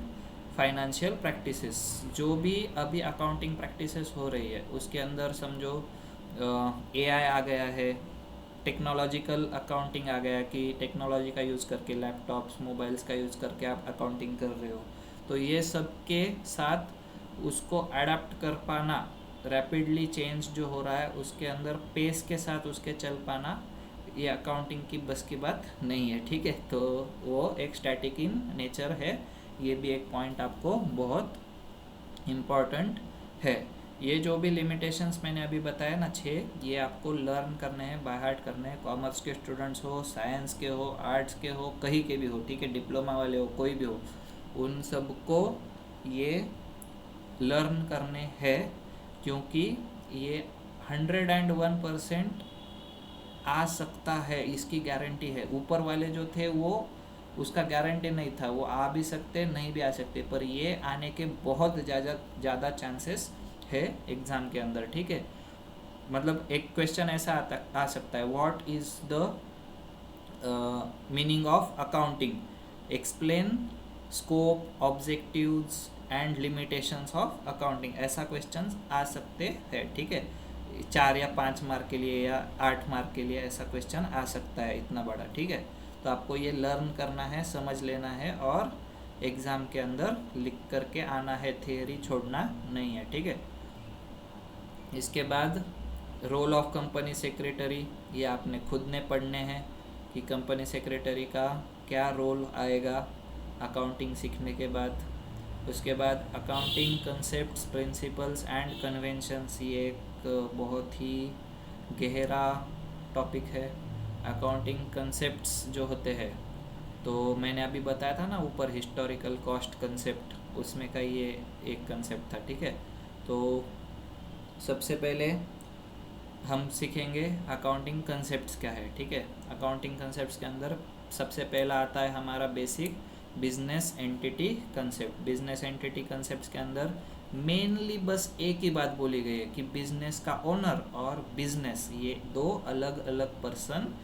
Speaker 1: financial practices। जो भी अभी अकाउंटिंग प्रैक्टिसेस हो रही है उसके अंदर समझो AI आ गया है, टेक्नोलॉजिकल अकाउंटिंग आ गया कि टेक्नोलॉजी का यूज़ करके लैपटॉप्स मोबाइल्स का यूज़ करके आप अकाउंटिंग कर रहे हो। तो ये सब के साथ उसको अडाप्ट कर पाना, रैपिडली चेंज जो हो रहा है उसके अंदर पेस के साथ उसके चल पाना, ये अकाउंटिंग की बस की बात नहीं है, ठीक है। तो वो एक स्टैटिक इन नेचर है, ये भी एक पॉइंट आपको बहुत इम्पॉर्टेंट है। ये जो भी लिमिटेशंस मैंने अभी बताया ना 6, ये आपको लर्न करने हैं, बाय हार्ट करने हैं। कॉमर्स के स्टूडेंट्स हो, साइंस के हो, आर्ट्स के हो, कहीं के भी हो, ठीक है, डिप्लोमा वाले हो, कोई भी हो, उन सबको ये लर्न करने हैं, क्योंकि ये 101% आ सकता है, इसकी गारंटी है। ऊपर वाले जो थे वो उसका गारंटी नहीं था, वो आ भी सकते नहीं भी आ सकते, पर ये आने के बहुत ज़्यादा चांसेस है एग्ज़ाम के अंदर, ठीक है। मतलब एक क्वेश्चन ऐसा आ सकता है, what is the meaning of accounting, explain scope, objectives and limitations of accounting, ऐसा क्वेश्चन आ सकते हैं, ठीक है। 4 या 5 मार्क के लिए या 8 मार्क के लिए ऐसा क्वेश्चन आ सकता है, इतना बड़ा, ठीक है। तो आपको ये लर्न करना है, समझ लेना है और एग्ज़ाम के अंदर लिख करके आना है, थियरी छोड़ना नहीं है, ठीक है। इसके बाद रोल ऑफ कंपनी सेक्रेटरी, ये आपने खुद ने पढ़ने हैं कि कंपनी सेक्रेटरी का क्या रोल आएगा अकाउंटिंग सीखने के बाद। उसके बाद accounting concepts, principles and conventions, ये एक बहुत ही गहरा टॉपिक है। अकाउंटिंग कंसेप्ट्स जो होते हैं, तो मैंने अभी बताया था ना ऊपर हिस्टोरिकल कॉस्ट कंसेप्ट, उसमें का ये एक कंसेप्ट था, ठीक है। तो सबसे पहले हम सीखेंगे अकाउंटिंग कंसेप्ट्स क्या है, ठीक है। अकाउंटिंग कंसेप्ट्स के अंदर सबसे पहला आता है हमारा basic business entity concept. Business entity concepts के अंदर मेनली बस एक ही बात बोली गई है कि बिजनेस का ओनर और बिजनेस ये 2 अलग अलग पर्सन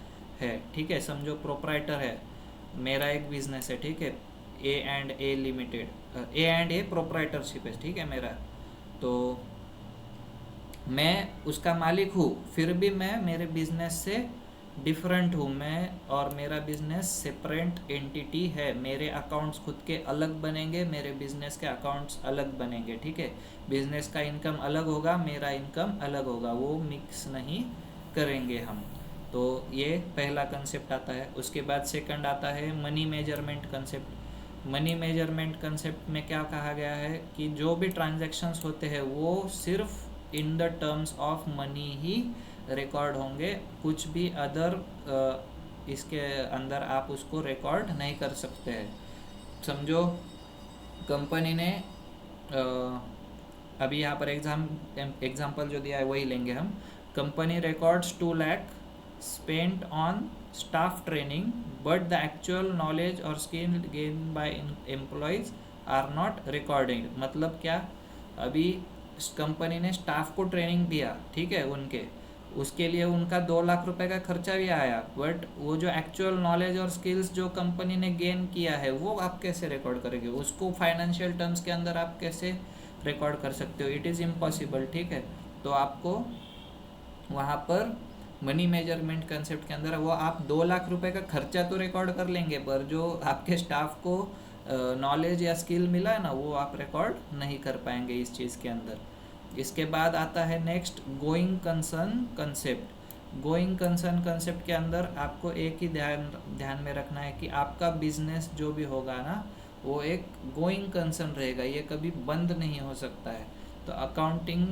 Speaker 1: है, ठीक है। समझो प्रोप्राइटर है, मेरा एक बिजनेस है, ठीक है, A&A लिमिटेड, A&A प्रोप्राइटरशिप है, ठीक है मेरा। तो मैं उसका मालिक हूँ, फिर भी मैं मेरे बिजनेस से डिफरेंट हूँ मैं और मेरा बिजनेस सेपरेट एंटिटी है, मेरे अकाउंट्स खुद के अलग बनेंगे, मेरे बिजनेस के अकाउंट्स अलग बनेंगे, ठीक है। बिजनेस का इनकम अलग होगा, मेरा इनकम अलग होगा, वो मिक्स नहीं करेंगे हम। तो ये पहला कंसेप्ट आता है। उसके बाद सेकंड आता है money measurement concept. Money measurement concept में क्या कहा गया है कि जो भी ट्रांजैक्शंस होते हैं वो सिर्फ in the terms of money he record होंगे, कुछ भी अदर इसके अंदर आप उसको रिकॉर्ड नहीं कर सकते हैं। समझो कंपनी ने अभी यहाँ पर एग्जाम्पल जो दिया है वही लेंगे हम। Company records 2 lakh spent on staff training but the actual knowledge or skill gained by employees are not recorded। मतलब क्या, अभी कंपनी ने स्टाफ को ट्रेनिंग दिया, ठीक है, उसके लिए उनका 2 लाख रुपए का खर्चा भी आया, बट वो जो एक्चुअल नॉलेज और स्किल्स जो कंपनी ने गेन किया है वो आप कैसे रिकॉर्ड करेंगे, उसको फाइनेंशियल टर्म्स के अंदर आप कैसे रिकॉर्ड कर सकते हो? इट इज़ इम्पॉसिबल, ठीक है। तो आपको वहाँ पर मनी मेजरमेंट कंसेप्ट के अंदर वो आप 2 लाख रुपए का खर्चा तो रिकॉर्ड कर लेंगे, पर जो आपके स्टाफ को नॉलेज या स्किल मिला है ना वो आप रिकॉर्ड नहीं कर पाएंगे इस चीज़ के अंदर। इसके बाद आता है next going concern concept. Going concern concept के अंदर आपको एक ही ध्यान में रखना है कि आपका बिजनेस जो भी होगा ना वो एक गोइंग कंसर्न रहेगा, ये कभी बंद नहीं हो सकता है। तो अकाउंटिंग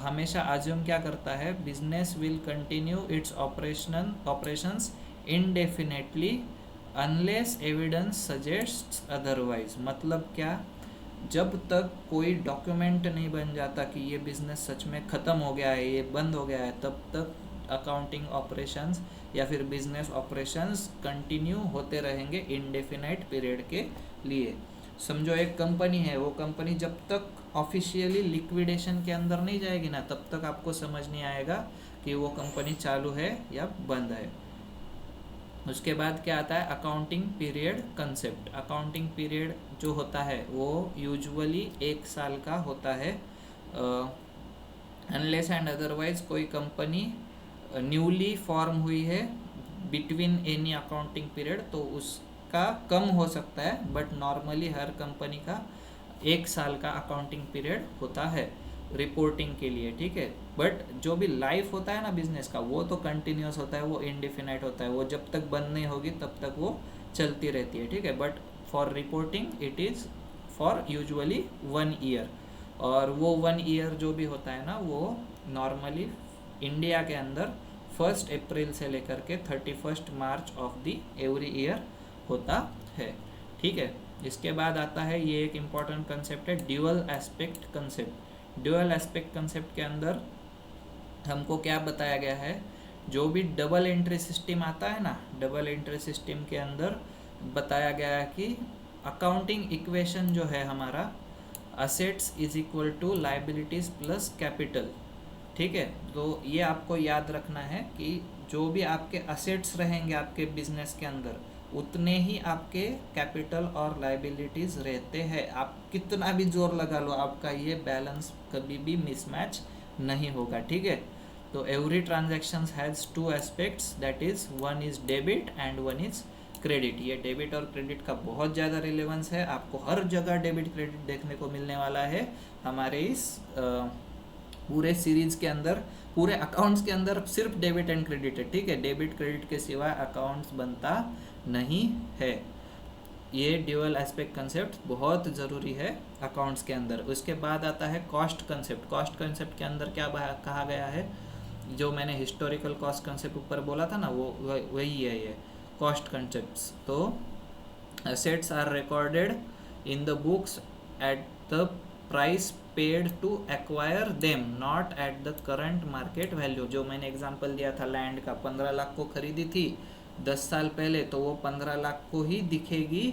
Speaker 1: हमेशा अज्यूम क्या करता है, business will continue its operations indefinitely unless evidence suggests otherwise. मतलब क्या, जब तक कोई डॉक्यूमेंट नहीं बन जाता कि ये बिजनेस सच में ख़त्म हो गया है, ये बंद हो गया है, तब तक अकाउंटिंग ऑपरेशंस या फिर बिजनेस ऑपरेशंस कंटिन्यू होते रहेंगे इनडेफिनाइट पीरियड के लिए। समझो एक कंपनी है, वो कंपनी जब तक ऑफिशियली लिक्विडेशन के अंदर नहीं जाएगी ना तब तक आपको समझ नहीं आएगा कि वो कंपनी चालू है या बंद है। उसके बाद क्या आता है accounting period concept. Accounting period जो होता है वो यूजुअली 1 साल का होता है, अनलेस एंड अदरवाइज कोई कंपनी न्यूली फॉर्म हुई है बिटवीन एनी अकाउंटिंग पीरियड तो उसका कम हो सकता है, बट नॉर्मली हर कंपनी का 1 साल का अकाउंटिंग पीरियड होता है रिपोर्टिंग के लिए, ठीक है। बट जो भी लाइफ होता है ना बिजनेस का वो तो कंटिन्यूस होता है, वो इनडिफिनाइट होता है, वो जब तक बंद नहीं होगी तब तक वो चलती रहती है, ठीक है। But for reporting it is for usually 1 year, और वो 1 ईयर जो भी होता है ना वो नॉर्मली इंडिया के अंदर 1 अप्रैल से लेकर के 31 मार्च ऑफ द एवरी ईयर होता है, ठीक है। इसके बाद आता है ये एक इम्पॉर्टेंट कंसेप्ट है dual aspect concept. Dual aspect concept के अंदर हमको क्या बताया गया है, जो भी डबल एंट्री सिस्टम आता है ना, डबल एंट्री सिस्टम के अंदर बताया गया है कि अकाउंटिंग इक्वेशन जो है हमारा assets is equal to liabilities plus capital, ठीक है। तो ये आपको याद रखना है कि जो भी आपके असेट्स रहेंगे आपके बिजनेस के अंदर उतने ही आपके कैपिटल और लाइबिलिटीज़ रहते हैं। आप कितना भी जोर लगा लो आपका ये बैलेंस कभी भी मिसमैच नहीं होगा, ठीक है। तो every transaction has 2 aspects, that is 1 is debit and 1 is credit. ये डेबिट और क्रेडिट का बहुत ज़्यादा रिलेवेंस है, आपको हर जगह डेबिट क्रेडिट देखने को मिलने वाला है हमारे इस पूरे सीरीज़ के अंदर। पूरे अकाउंट्स के अंदर सिर्फ डेबिट एंड क्रेडिट है, ठीक है। डेबिट क्रेडिट के सिवा अकाउंट्स बनता नहीं है। ये ड्यूअल एस्पेक्ट कंसेप्ट बहुत ज़रूरी है अकाउंट्स के अंदर। उसके बाद आता है कॉस्ट कंसेप्ट। कॉस्ट कंसेप्ट के अंदर क्या कहा गया है, जो मैंने हिस्टोरिकल कॉस्ट कंसेप्ट ऊपर बोला था ना वो वही है ये कॉस्ट कंसेप्ट्स। तो assets are recorded in the books at the price paid to acquire them, not at the current market value. जो मैंने एग्जांपल दिया था लैंड का, 15 लाख को खरीदी थी 10 साल पहले, तो वो 15 लाख को ही दिखेगी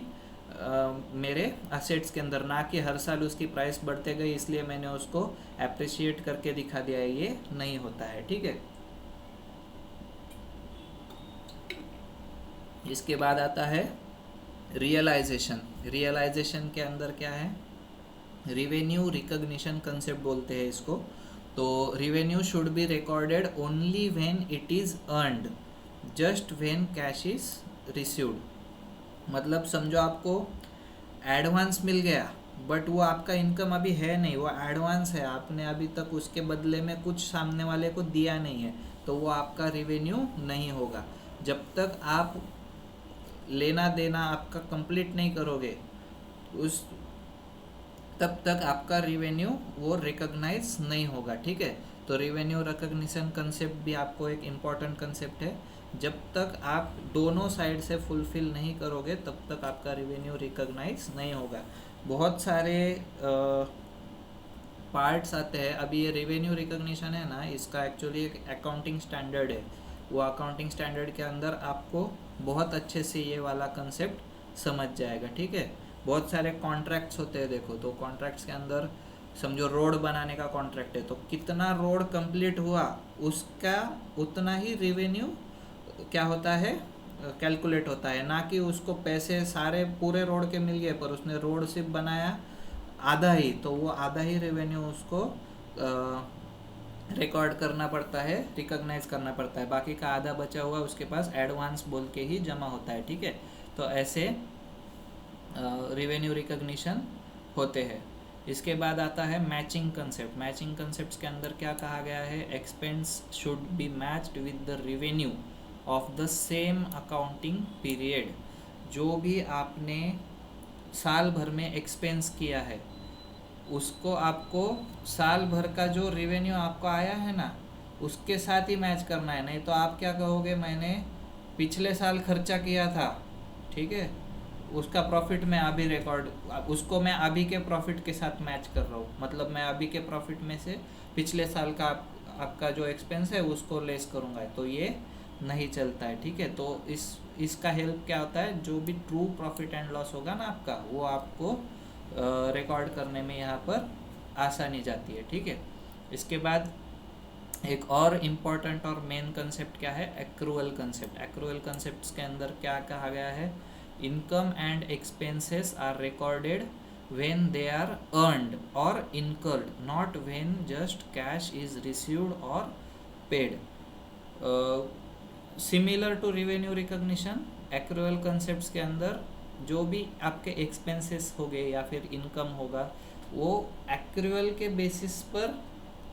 Speaker 1: मेरे असेट्स के अंदर, ना कि हर साल उसकी प्राइस बढ़ते गई इसलिए मैंने उसको अप्रिशिएट करके दिखा दिया है, ये नहीं होता है, ठीक है। इसके बाद आता है रियलाइजेशन। रियलाइजेशन के अंदर क्या है, रिवेन्यू रिकॉग्निशन कंसेप्ट बोलते हैं इसको। तो revenue should be recorded only when it is earned, just when cash is received. मतलब समझो आपको एडवांस मिल गया, बट वो आपका इनकम अभी है नहीं, वो एडवांस है, आपने अभी तक उसके बदले में कुछ सामने वाले को दिया नहीं है, तो वो आपका रिवेन्यू नहीं होगा। जब तक आप लेना देना आपका कंप्लीट नहीं करोगे उस तब तक आपका रिवेन्यू वो रिकॉग्नाइज नहीं होगा। ठीक है, तो रिवेन्यू रिकॉग्निशन कंसेप्ट भी आपको एक इम्पॉर्टेंट कंसेप्ट है। जब तक आप दोनों साइड से फुलफिल नहीं करोगे तब तक आपका रिवेन्यू रिकॉग्नाइज नहीं होगा। बहुत सारे पार्ट्स आते हैं। अभी ये रेवेन्यू रिकॉग्निशन है ना, इसका एक्चुअली एक अकाउंटिंग स्टैंडर्ड है। वो अकाउंटिंग स्टैंडर्ड के अंदर आपको बहुत अच्छे से ये वाला कंसेप्ट समझ जाएगा। ठीक है, बहुत सारे कॉन्ट्रैक्ट्स होते हैं। देखो, तो कॉन्ट्रैक्ट्स के अंदर समझो रोड बनाने का कॉन्ट्रैक्ट है, तो कितना रोड कंप्लीट हुआ उसका उतना ही रेवेन्यू क्या होता है, कैलकुलेट होता है। ना कि उसको पैसे सारे पूरे रोड के मिल गए पर उसने रोड सिर्फ बनाया आधा ही, तो वो आधा ही रेवेन्यू उसको रिकॉर्ड करना पड़ता है, रिकॉग्नाइज करना पड़ता है। बाकी का आधा बचा हुआ उसके पास एडवांस बोल के ही जमा होता है। ठीक है, तो ऐसे रेवेन्यू रिकॉग्निशन होते हैं। इसके बाद आता है मैचिंग कंसेप्ट। मैचिंग कंसेप्ट्स के अंदर क्या कहा गया है, expense should be matched with the revenue of the same accounting period. जो भी आपने साल भर में एक्सपेंस किया है उसको आपको साल भर का जो रेवेन्यू आपको आया है ना उसके साथ ही मैच करना है। नहीं तो आप क्या कहोगे, मैंने पिछले साल खर्चा किया था, ठीक है, उसका प्रॉफिट मैं अभी रिकॉर्ड, उसको मैं अभी के प्रॉफिट के साथ मैच कर रहा हूँ। मतलब मैं अभी के प्रॉफिट में से पिछले साल का आपका जो एक्सपेंस है उसको लेस करूँगा, तो ये नहीं चलता है। ठीक है, तो इसका हेल्प क्या होता है, जो भी ट्रू प्रॉफिट एंड लॉस होगा ना आपका, वो आपको रिकॉर्ड करने में यहाँ पर आसानी जाती है। ठीक है, इसके बाद एक और इम्पॉर्टेंट और मेन कंसेप्ट क्या है, एक्रूअल कंसेप्ट। एक्रूअल कंसेप्ट के अंदर क्या कहा गया है, income and expenses are recorded when they are earned or incurred, not when just cash is received or paid. Similar to revenue recognition, accrual concepts के अंदर जो भी आपके एक्सपेंसेस हो गए या फिर इनकम होगा वो एक्रूअल के बेसिस पर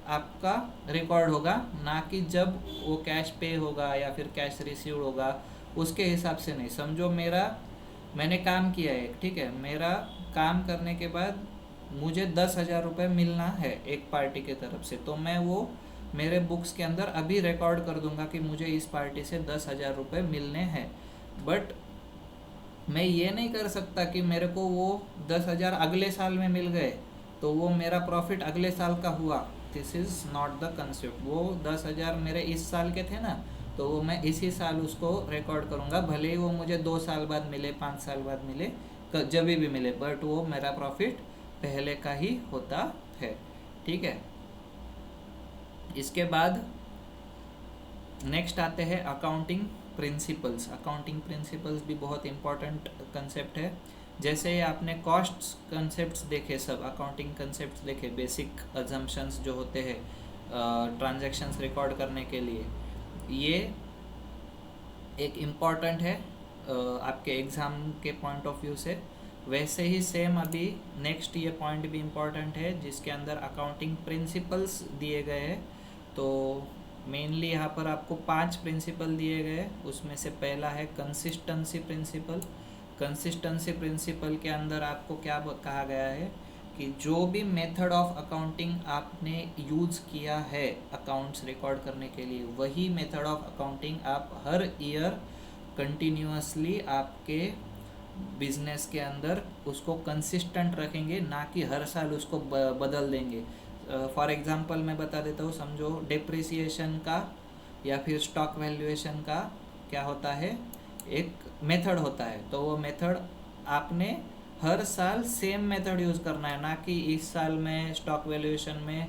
Speaker 1: आपका रिकॉर्ड होगा, ना कि जब वो कैश पे होगा या फिर कैश रिसीव होगा उसके हिसाब से नहीं। समझो मैंने काम किया है, ठीक है, मेरा काम करने के बाद मुझे 10,000 रुपये मिलना है एक पार्टी के तरफ से, तो मैं वो मेरे बुक्स के अंदर अभी रिकॉर्ड कर दूंगा कि मुझे इस पार्टी से 10,000 रुपये मिलने हैं। बट मैं ये नहीं कर सकता कि मेरे को वो 10,000 अगले साल में मिल गए तो वो मेरा प्रॉफिट अगले साल का हुआ। This is not the concept. वो 10,000 मेरे इस साल के थे ना, तो वो मैं इसी साल उसको रिकॉर्ड करूँगा, भले ही वो मुझे 2 साल बाद मिले, 5 साल बाद मिले, जब भी मिले, बट वो मेरा प्रॉफिट पहले का ही होता है। ठीक है, इसके बाद नेक्स्ट आते हैं अकाउंटिंग प्रिंसिपल्स। अकाउंटिंग प्रिंसिपल्स भी बहुत इंपॉर्टेंट कंसेप्ट है। जैसे आपने कॉस्ट्स कंसेप्ट्स देखे, सब अकाउंटिंग कंसेप्ट्स देखे, बेसिक अजम्पशंस जो होते हैं ट्रांजैक्शंस रिकॉर्ड करने के लिए, ये एक इम्पॉर्टेंट है आपके एग्ज़ाम के पॉइंट ऑफ व्यू से। वैसे ही सेम अभी नेक्स्ट ये पॉइंट भी इम्पॉर्टेंट है जिसके अंदर अकाउंटिंग प्रिंसिपल्स दिए गए हैं। तो मेनली यहाँ पर आपको 5 प्रिंसिपल दिए गए, उसमें से पहला है कंसिस्टेंसी प्रिंसिपल। कंसिस्टेंसी प्रिंसिपल के अंदर आपको क्या कहा गया है कि जो भी मेथड ऑफ अकाउंटिंग आपने यूज़ किया है अकाउंट्स रिकॉर्ड करने के लिए, वही मेथड ऑफ अकाउंटिंग आप हर ईयर कंटिन्यूअसली आपके बिजनेस के अंदर उसको कंसिस्टेंट रखेंगे, ना कि हर साल उसको बदल देंगे। फॉर एग्जांपल मैं बता देता हूँ, समझो डिप्रिसिएशन का या फिर स्टॉक वैल्यूएशन का क्या होता है, एक मेथड होता है, तो वो मेथड आपने हर साल सेम मेथड यूज़ करना है, ना कि इस साल मैं स्टॉक वैल्यूएशन में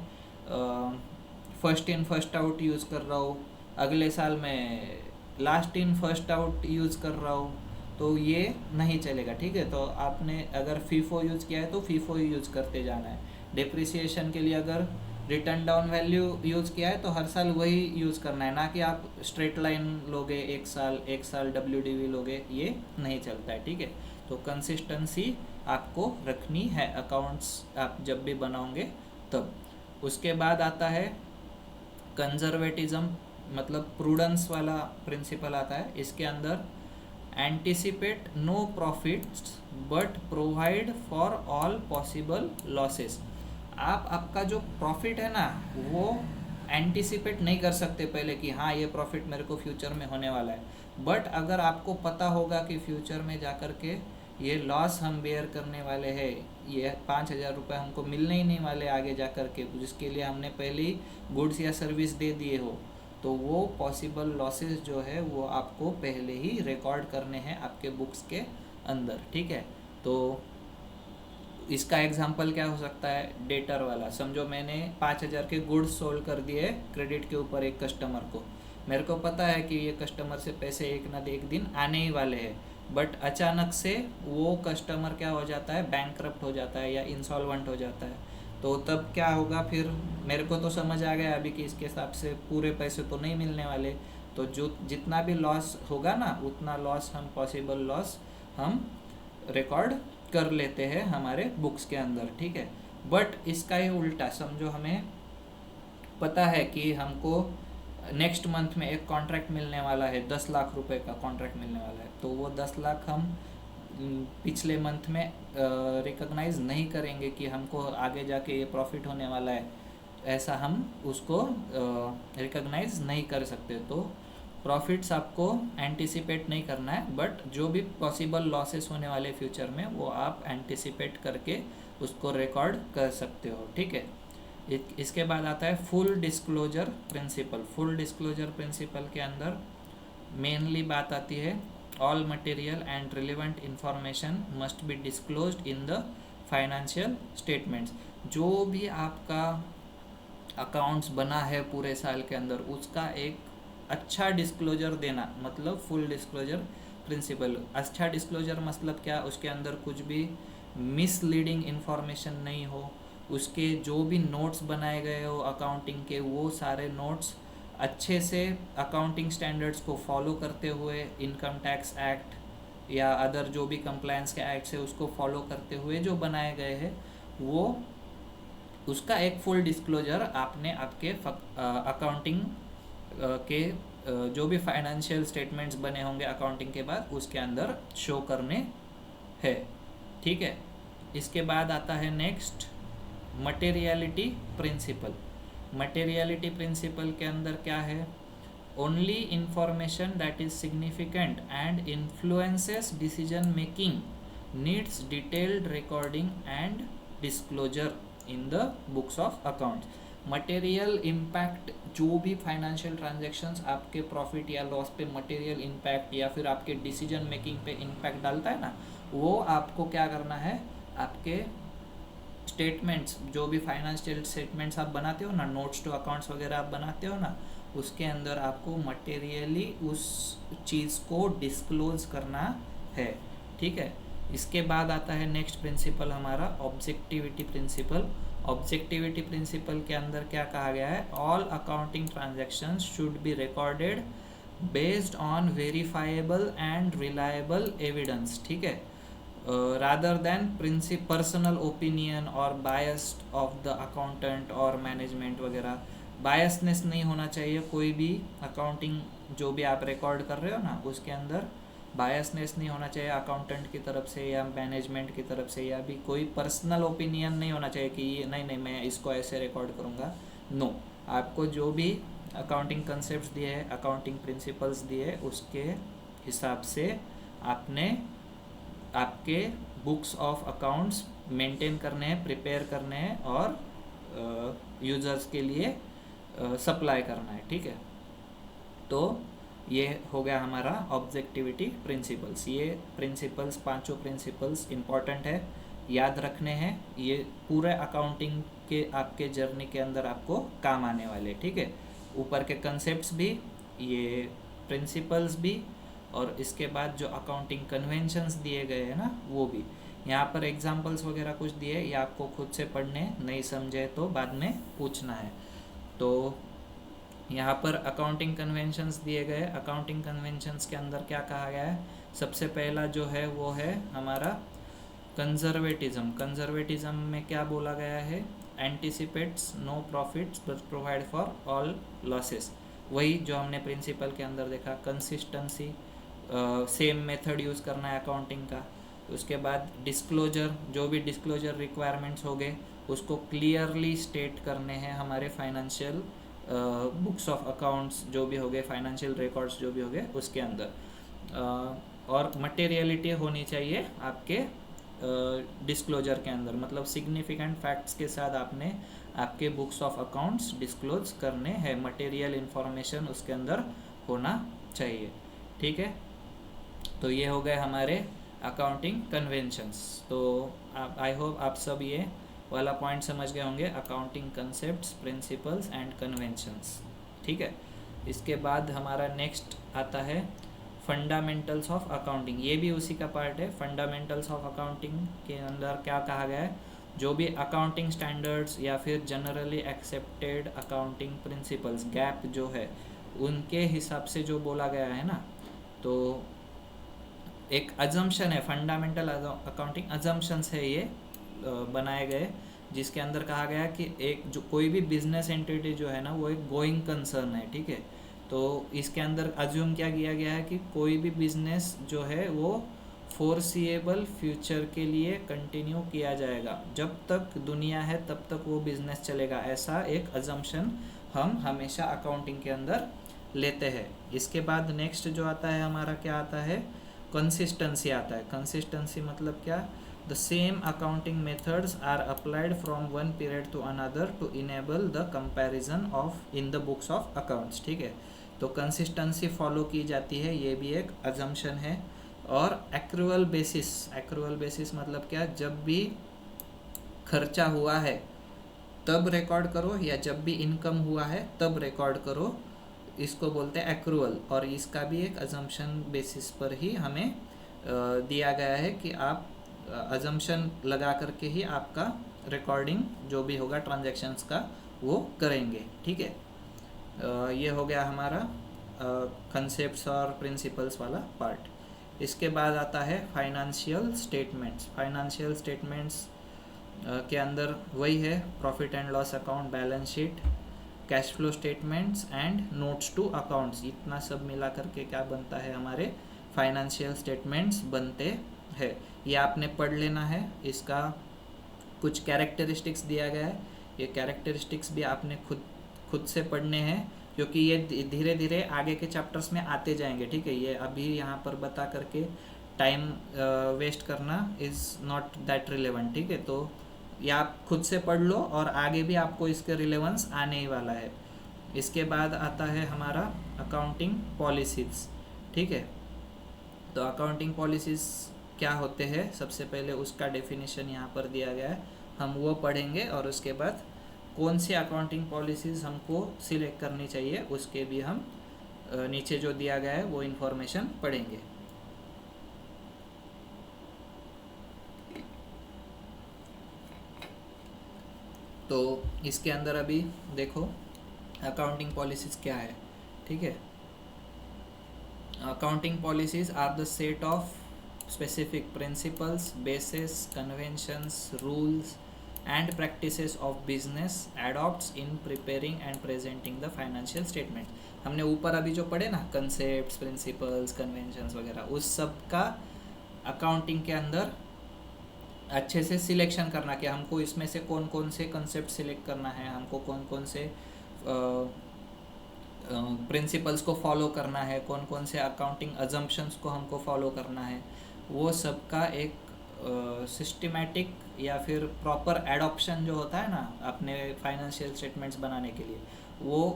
Speaker 1: first in first out use कर रहा हूँ, अगले साल मैं last in first out use कर रहा हूँ, तो ये नहीं चलेगा। ठीक है, तो आपने अगर फीफो यूज़ किया है तो फीफो ही यूज़ करते जाना है। डिप्रिसिएशन के लिए अगर रिटर्न डाउन वैल्यू यूज़ किया है तो हर साल वही यूज़ करना है, ना कि आप स्ट्रेट लाइन लोगे एक साल WDV लोगे, ये नहीं चलता है, ठीक है। तो कंसिस्टेंसी आपको रखनी है अकाउंट्स आप जब भी बनाओगे तब। उसके बाद आता है कंजर्वेटिज्म, मतलब प्रूडेंस वाला प्रिंसिपल आता है। इसके अंदर anticipate no profits but provide for all possible losses. आप आपका जो प्रॉफिट है ना वो एंटिसिपेट नहीं कर सकते पहले कि हाँ ये प्रॉफिट मेरे को फ्यूचर में होने वाला है, बट अगर आपको पता होगा कि फ्यूचर में जा कर के ये लॉस हम बेयर करने वाले हैं, ये 5,000 रुपये हमको मिलने ही नहीं वाले आगे जा कर के, जिसके लिए हमने पहले ही गुड्स या सर्विस दे दिए हो, तो वो पॉसिबल लॉसेस जो है वो आपको पहले ही रिकॉर्ड करने हैं आपके बुक्स के अंदर, ठीक है। तो इसका एग्जांपल क्या हो सकता है, डेटर वाला। समझो मैंने 5,000 के गुड्स सोल्ड कर दिए क्रेडिट के ऊपर एक कस्टमर को, मेरे को पता है कि ये कस्टमर से पैसे एक ना एक दिन आने ही वाले हैं, बट अचानक से वो कस्टमर क्या हो जाता है, बैंकक्रप्ट हो जाता है या इंसॉल्वेंट हो जाता है, तो तब क्या होगा फिर। मेरे को तो समझ आ गया अभी कि इसके हिसाब से पूरे पैसे तो नहीं मिलने वाले, तो जो जितना भी लॉस होगा ना उतना लॉस हम पॉसिबल लॉस हम रिकॉर्ड कर लेते हैं हमारे बुक्स के अंदर, ठीक है। बट इसका ही उल्टा समझो, हमें पता है कि हमको नेक्स्ट मंथ में एक कॉन्ट्रैक्ट मिलने वाला है, 10 लाख रुपए का कॉन्ट्रैक्ट मिलने वाला है, तो वो 10 लाख हम पिछले मंथ में रिकॉग्नाइज नहीं करेंगे कि हमको आगे जाके ये प्रॉफिट होने वाला है, ऐसा हम उसको रिकॉग्नाइज नहीं कर सकते। तो प्रॉफिट्स आपको एंटिसिपेट नहीं करना है, बट जो भी पॉसिबल लॉसेस होने वाले फ्यूचर में वो आप एंटिसिपेट करके उसको रिकॉर्ड कर सकते हो, ठीक है। इसके बाद आता है full disclosure principle. Full disclosure principle के अंदर मेनली बात आती है all material and relevant information must be disclosed in the financial statements. जो भी आपका अकाउंट्स बना है पूरे साल के अंदर उसका एक अच्छा डिस्क्लोजर देना, मतलब फुल डिस्क्लोजर प्रिंसिपल। अच्छा डिस्क्लोजर मतलब क्या, उसके अंदर कुछ भी मिसलीडिंग इन्फॉर्मेशन नहीं हो, उसके जो भी नोट्स बनाए गए हो अकाउंटिंग के वो सारे नोट्स अच्छे से अकाउंटिंग स्टैंडर्ड्स को फॉलो करते हुए, इनकम टैक्स एक्ट या अदर जो भी कंप्लायंस के एक्ट्स है उसको फॉलो करते हुए जो बनाए गए हैं, वो उसका एक फुल डिस्क्लोजर आपने आपके अकाउंटिंग के जो भी फाइनेंशियल स्टेटमेंट्स बने होंगे अकाउंटिंग के बाद उसके अंदर शो करने हैं, ठीक है। इसके बाद आता है next materiality principle. Materiality principle के अंदर क्या है, only information that is significant and influences decision making needs detailed recording and disclosure in the books of accounts. Material impact, जो भी फाइनेंशियल ट्रांजैक्शंस आपके प्रॉफिट या लॉस पे मटेरियल इम्पैक्ट या फिर आपके डिसीजन मेकिंग पे इम्पैक्ट डालता है ना, वो आपको क्या करना है, आपके स्टेटमेंट्स, जो भी फाइनेंशियल स्टेटमेंट्स आप बनाते हो ना, नोट्स टू अकाउंट्स वगैरह आप बनाते हो ना, उसके अंदर आपको मटेरियली उस चीज़ को डिस्क्लोज करना है, ठीक है। इसके बाद आता है नेक्स्ट प्रिंसिपल हमारा ऑब्जेक्टिविटी प्रिंसिपल। ऑब्जेक्टिविटी प्रिंसिपल के अंदर क्या कहा गया है, all accounting transactions should be recorded based on verifiable and reliable evidence, ठीक है, रादर देन पर्सनल ओपिनियन और बायस्ड ऑफ द अकाउंटेंट और मैनेजमेंट वगैरह। बायसनेस नहीं होना चाहिए, कोई भी अकाउंटिंग जो भी आप रिकॉर्ड कर रहे हो ना उसके अंदर बायसनेस नहीं होना चाहिए अकाउंटेंट की तरफ से या मैनेजमेंट की तरफ से, या भी कोई पर्सनल ओपिनियन नहीं होना चाहिए कि ये नहीं मैं इसको ऐसे रिकॉर्ड करूँगा। नो, आपको जो भी अकाउंटिंग कंसेप्ट दिए हैं, अकाउंटिंग प्रिंसिपल्स दिए हैं, उसके हिसाब से आपने आपके बुक्स ऑफ अकाउंट्स मेंटेन करने हैं, प्रिपेयर करने हैं और यूज़र्स के लिए सप्लाई करना है, ठीक है। तो ये हो गया हमारा ऑब्जेक्टिविटी प्रिंसिपल्स। ये प्रिंसिपल्स, पांचों प्रिंसिपल्स इम्पॉर्टेंट है, याद रखने हैं, ये पूरे अकाउंटिंग के आपके जर्नी के अंदर आपको काम आने वाले, ठीक है। ऊपर के कंसेप्ट्स भी, ये प्रिंसिपल्स भी, और इसके बाद जो अकाउंटिंग कन्वेंशंस दिए गए हैं ना वो भी, यहाँ पर एग्जाम्पल्स वगैरह कुछ दिए, ये आपको खुद से पढ़ने, नहीं समझे तो बाद में पूछना है। तो यहाँ पर अकाउंटिंग कन्वेंशंस दिए गए। अकाउंटिंग कन्वेंशंस के अंदर क्या कहा गया है, सबसे पहला जो है वो है हमारा कंजर्वेटिज्म। कंजर्वेटिज्म में क्या बोला गया है, anticipates no profits but provide for all losses. वही जो हमने प्रिंसिपल के अंदर देखा। कंसिस्टेंसी, सेम मेथड यूज़ करना है अकाउंटिंग का। उसके बाद डिस्क्लोजर, जो भी डिस्क्लोजर रिक्वायरमेंट्स हो गए उसको क्लियरली स्टेट करने हैं हमारे फाइनेंशियल बुक्स ऑफ अकाउंट्स जो भी हो गए, फाइनेंशियल रिकॉर्ड्स जो भी हो गए उसके अंदर। और मटेरियलिटी होनी चाहिए आपके डिस्क्लोजर के अंदर, मतलब सिग्निफिकेंट फैक्ट्स के साथ आपने आपके बुक्स ऑफ अकाउंट्स डिस्क्लोज करने हैं, मटेरियल इन्फॉर्मेशन उसके अंदर होना चाहिए। ठीक है, तो ये हो गए हमारे अकाउंटिंग कन्वेंशंस। तो आई होप आप सब ये वाला पॉइंट समझ गए होंगे, accounting concepts, principles and conventions. ठीक है, इसके बाद हमारा नेक्स्ट आता है फंडामेंटल्स ऑफ अकाउंटिंग। ये भी उसी का पार्ट है। फंडामेंटल्स ऑफ अकाउंटिंग के अंदर क्या कहा गया है, जो भी अकाउंटिंग स्टैंडर्ड्स या फिर generally accepted accounting principles, gap जो है, उनके हिसाब से जो बोला गया है ना, तो एक अजम्पशन है, फंडामेंटल अकाउंटिंग अजम्पशंस है ये बनाए गए, जिसके अंदर कहा गया कि एक जो कोई भी बिजनेस एंटिटी जो है ना वो एक गोइंग कंसर्न है। ठीक है, तो इसके अंदर अज्यूम क्या किया गया है कि कोई भी बिजनेस जो है वो फोरसीएबल फ्यूचर के लिए कंटिन्यू किया जाएगा, जब तक दुनिया है तब तक वो बिजनेस चलेगा, ऐसा एक अजम्पशन हम हमेशा अकाउंटिंग के अंदर लेते हैं। इसके बाद नेक्स्ट जो आता है हमारा क्या आता है, कंसिस्टेंसी आता है। कंसिस्टेंसी मतलब क्या, the same accounting methods are applied from one period to another to enable the comparison of in the books of accounts. ठीक है, तो कंसिस्टेंसी फॉलो की जाती है, ये भी एक अजम्पशन है। और एक्रूअल बेसिस, एक्रूअल बेसिस मतलब क्या, जब भी खर्चा हुआ है तब रिकॉर्ड करो, या जब भी इनकम हुआ है तब रिकॉर्ड करो, इसको बोलते हैं एक्रूअल। और इसका भी एक अजम्पशन बेसिस पर ही हमें दिया गया है कि आप अजम्पशन लगा करके ही आपका रिकॉर्डिंग जो भी होगा ट्रांजैक्शंस का वो करेंगे। ठीक है, ये हो गया हमारा कंसेप्ट्स और प्रिंसिपल्स वाला पार्ट। इसके बाद आता है फाइनेंशियल स्टेटमेंट्स। फाइनेंशियल स्टेटमेंट्स के अंदर वही है, profit and loss account, balance sheet, cash flow statements and notes to accounts, इतना सब मिला करके क्या बनता है, हमारे फाइनेंशियल स्टेटमेंट्स बनते हैं। ये आपने पढ़ लेना है। इसका कुछ कैरेक्टरिस्टिक्स दिया गया है, ये कैरेक्टरिस्टिक्स भी आपने खुद से पढ़ने हैं, क्योंकि ये धीरे धीरे आगे के चैप्टर्स में आते जाएंगे। ठीक है, ये अभी यहाँ पर बता करके टाइम वेस्ट करना इज़ नॉट दैट रिलेवेंट। ठीक है, तो ये आप खुद से पढ़ लो और आगे भी आपको इसके रिलेवेंस आने ही वाला है। इसके बाद आता है हमारा अकाउंटिंग पॉलिसीज़। ठीक है, तो अकाउंटिंग पॉलिसीज़ क्या होते हैं, सबसे पहले उसका डेफिनेशन यहाँ पर दिया गया है, हम वो पढ़ेंगे। और उसके बाद कौन सी अकाउंटिंग पॉलिसीज़ हमको सिलेक्ट करनी चाहिए उसके भी हम नीचे जो दिया गया है वो इन्फॉर्मेशन पढ़ेंगे। तो इसके अंदर अभी देखो अकाउंटिंग पॉलिसीज़ क्या है। ठीक है, accounting policies are the set of specific principles, bases, conventions, rules and practices of business adopts in preparing and presenting the financial statement। हमने ऊपर अभी जो पढ़े ना concepts, principles, conventions वगैरह, उस सब का अकाउंटिंग के अंदर अच्छे से सिलेक्शन करना कि हमको इसमें से कौन कौन से कंसेप्ट सिलेक्ट करना है, हमको कौन कौन से प्रिंसिपल्स को फॉलो करना है, कौन कौन से अकाउंटिंग अजम्पशंस को हमको फॉलो करना है, वो सब का एक सिस्टमैटिक या फिर प्रॉपर एडॉप्शन जो होता है ना अपने फाइनेंशियल स्टेटमेंट्स बनाने के लिए, वो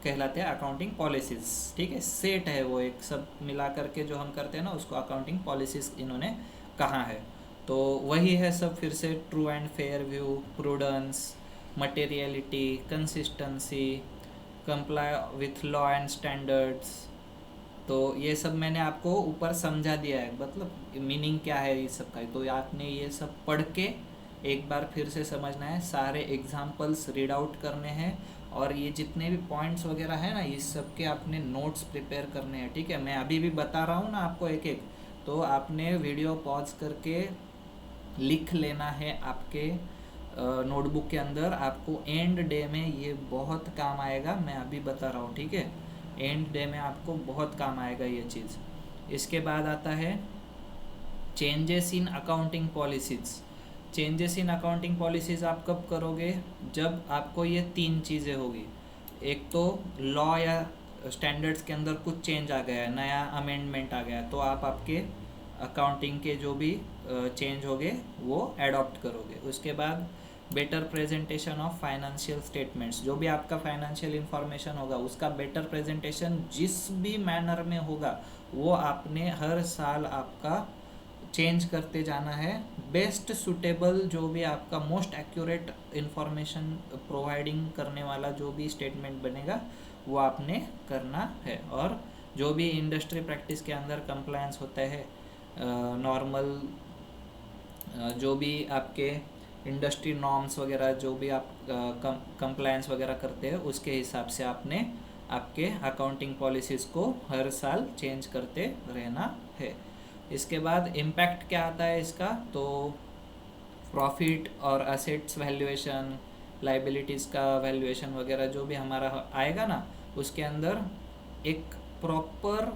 Speaker 1: कहलाते हैं अकाउंटिंग पॉलिसीज़। ठीक है, सेट है वो, एक सब मिला करके जो हम करते हैं ना उसको अकाउंटिंग पॉलिसीज़ इन्होंने कहा है। तो वही है सब फिर से, true and fair view, prudence, materiality, consistency, comply with law and standards, तो ये सब मैंने आपको ऊपर समझा दिया है, मतलब मीनिंग क्या है ये सब का। तो आपने ये सब पढ़ के एक बार फिर से समझना है, सारे एग्जाम्पल्स रीड आउट करने हैं, और ये जितने भी पॉइंट्स वगैरह है ना, इस सब के आपने नोट्स प्रिपेयर करने हैं, ठीक है। मैं अभी भी बता रहा हूँ ना आपको एक एक, तो आपने वीडियो पॉज करके लिख लेना है आपके नोटबुक के अंदर। आपको एंड डे में ये बहुत काम आएगा, मैं अभी बता रहा हूँ, ठीक है। एंड डे में आपको बहुत काम आएगा ये चीज़। इसके बाद आता है changes in accounting policies. Changes in accounting policies आप कब करोगे, जब आपको ये तीन चीज़ें होगी। एक तो लॉ या स्टैंडर्ड्स के अंदर कुछ चेंज आ गया है, नया अमेंडमेंट आ गया है, तो आप आपके अकाउंटिंग के जो भी चेंज होंगे वो एडॉप्ट करोगे। उसके बाद better presentation of financial statements, जो भी आपका फाइनेंशियल इंफॉर्मेशन होगा उसका बेटर प्रेजेंटेशन जिस भी मैनर में होगा वो आपने हर साल आपका चेंज करते जाना है। बेस्ट सुटेबल जो भी आपका मोस्ट एक्यूरेट इंफॉर्मेशन प्रोवाइडिंग करने वाला जो भी स्टेटमेंट बनेगा वो आपने करना है। और जो भी इंडस्ट्री प्रैक्टिस के अंदर कंप्लायंस होता है, नॉर्मल जो भी आपके इंडस्ट्री नॉर्म्स वगैरह जो भी आप कंप्लायंस वगैरह करते हैं उसके हिसाब से आपने आपके अकाउंटिंग पॉलिसीज़ को हर साल चेंज करते रहना है। इसके बाद इम्पैक्ट क्या आता है इसका, तो प्रॉफिट और असेट्स वैल्यूएशन, लाइबिलिटीज़ का वैल्यूएशन वगैरह जो भी हमारा आएगा ना, उसके अंदर एक प्रॉपर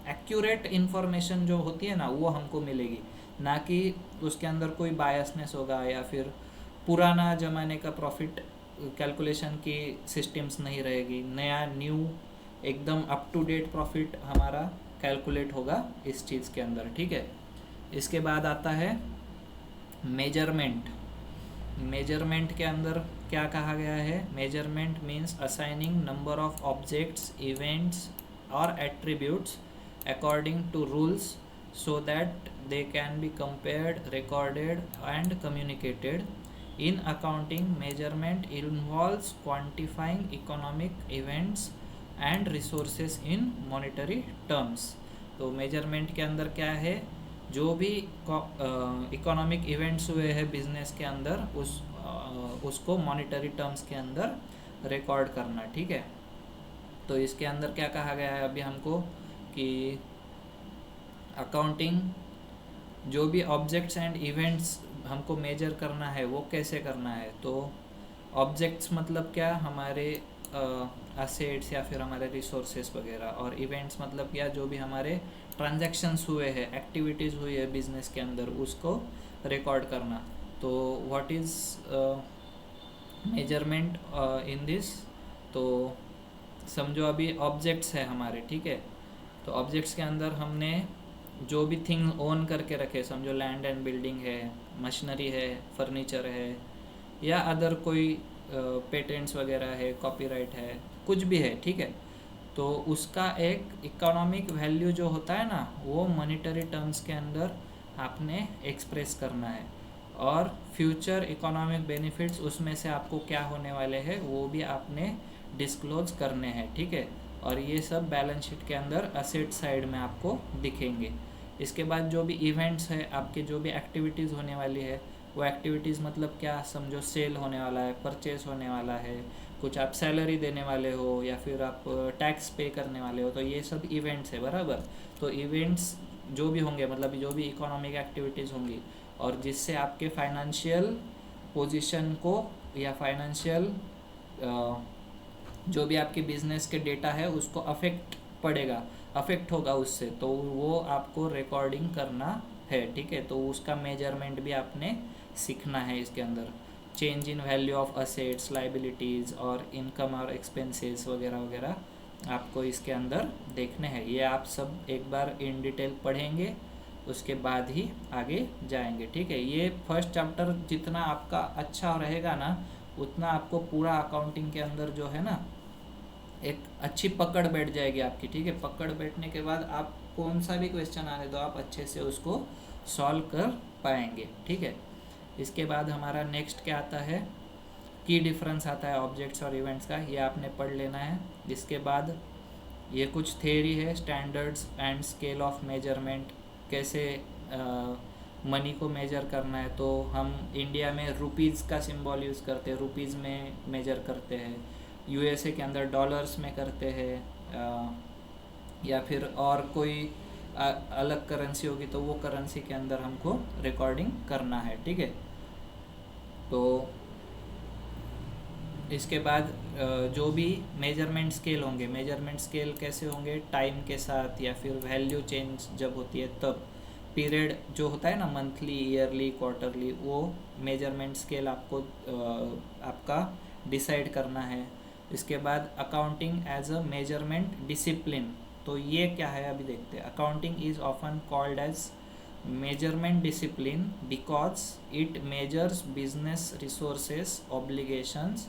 Speaker 1: एक्यूरेट इन्फॉर्मेशन जो होती है ना वो हमको मिलेगी, ना कि उसके अंदर कोई बायसनेस होगा या फिर पुराना ज़माने का प्रॉफिट कैलकुलेशन की सिस्टम्स नहीं रहेगी। नया न्यू एकदम अप टू डेट प्रॉफिट हमारा कैलकुलेट होगा इस चीज़ के अंदर, ठीक है। इसके बाद आता है मेजरमेंट। मेजरमेंट के अंदर क्या कहा गया है, measurement means assigning number of objects, events और attributes according to rules so that they can be compared, recorded and communicated. In accounting, measurement involves quantifying economic events and resources in monetary terms. तो measurement के अंदर क्या है, जो भी economic events हुए हैं बिजनेस के अंदर उसको मॉनेटरी टर्म्स के अंदर रिकॉर्ड करना, ठीक है। तो इसके अंदर क्या कहा गया है अभी हमको कि अकाउंटिंग जो भी ऑब्जेक्ट्स एंड इवेंट्स हमको मेजर करना है वो कैसे करना है। तो ऑब्जेक्ट्स मतलब क्या, हमारे असेट्स या फिर हमारे रिसोर्सेस वगैरह, और इवेंट्स मतलब क्या, जो भी हमारे ट्रांजैक्शंस हुए हैं, एक्टिविटीज़ हुई है बिजनेस के अंदर उसको रिकॉर्ड करना। तो what is measurement in this, तो समझो अभी ऑब्जेक्ट्स है हमारे, ठीक है। तो ऑब्जेक्ट्स के अंदर हमने जो भी थिंग ओन करके रखे, समझो लैंड एंड बिल्डिंग है, मशीनरी है, फर्नीचर है, या अदर कोई पेटेंट्स वगैरह है, कॉपीराइट है, कुछ भी है, ठीक है। तो उसका एक इकोनॉमिक वैल्यू जो होता है ना वो मॉनेटरी टर्म्स के अंदर आपने एक्सप्रेस करना है, और फ्यूचर इकोनॉमिक बेनिफिट्स उसमें से आपको क्या होने वाले हैं वो भी आपने डिस्क्लोज करने हैं, ठीक है। और ये सब बैलेंस शीट के अंदर असेट साइड में आपको दिखेंगे। इसके बाद जो भी इवेंट्स है, आपके जो भी एक्टिविटीज़ होने वाली है, वो एक्टिविटीज़ मतलब क्या, समझो सेल होने वाला है, परचेस होने वाला है, कुछ आप सैलरी देने वाले हो या फिर आप टैक्स पे करने वाले हो, तो ये सब इवेंट्स है, बराबर। तो इवेंट्स जो भी होंगे मतलब जो भी इकोनॉमिक एक्टिविटीज़ होंगी और जिससे आपके फाइनेंशियल पोजीशन को या फाइनेंशियल जो भी आपके बिजनेस के डेटा है उसको अफेक्ट होगा उससे, तो वो आपको रिकॉर्डिंग करना है, ठीक है। तो उसका मेजरमेंट भी आपने सीखना है इसके अंदर। Change in value of assets, liabilities और इनकम और एक्सपेंसेस वगैरह वगैरह आपको इसके अंदर देखने हैं। ये आप सब एक बार इन डिटेल पढ़ेंगे, उसके बाद ही आगे जाएंगे, ठीक है। ये फर्स्ट चैप्टर जितना आपका अच्छा रहेगा ना उतना आपको पूरा अकाउंटिंग के अंदर जो है ना एक अच्छी पकड़ बैठ जाएगी आपकी, ठीक है। पकड़ बैठने के बाद आप कौन सा भी क्वेश्चन आने दो आप अच्छे से उसको सॉल्व कर पाएंगे, ठीक है। इसके बाद हमारा नेक्स्ट क्या आता है, की डिफरेंस आता है ऑब्जेक्ट्स और इवेंट्स का, ये आपने पढ़ लेना है। इसके बाद ये कुछ थ्योरी है, standards and scale of measurement, कैसे मनी को मेजर करना है। तो हम इंडिया में रुपीज़ का सिंबल यूज़ करते हैं, रुपीज़ में मेजर करते हैं, यूएसए के अंदर डॉलर्स में करते हैं, या फिर और कोई अलग करेंसी होगी तो वो करेंसी के अंदर हमको रिकॉर्डिंग करना है, ठीक है। तो इसके बाद जो भी मेजरमेंट स्केल होंगे, मेजरमेंट स्केल कैसे होंगे, टाइम के साथ या फिर वैल्यू चेंज जब होती है तब, पीरियड जो होता है ना, मंथली, ईयरली, क्वार्टरली, वो मेजरमेंट स्केल आपको आपका डिसाइड करना है। इसके बाद accounting as a measurement discipline, तो ये क्या है अभी देखते हैं। Accounting is often called as measurement discipline because it measures business resources, obligations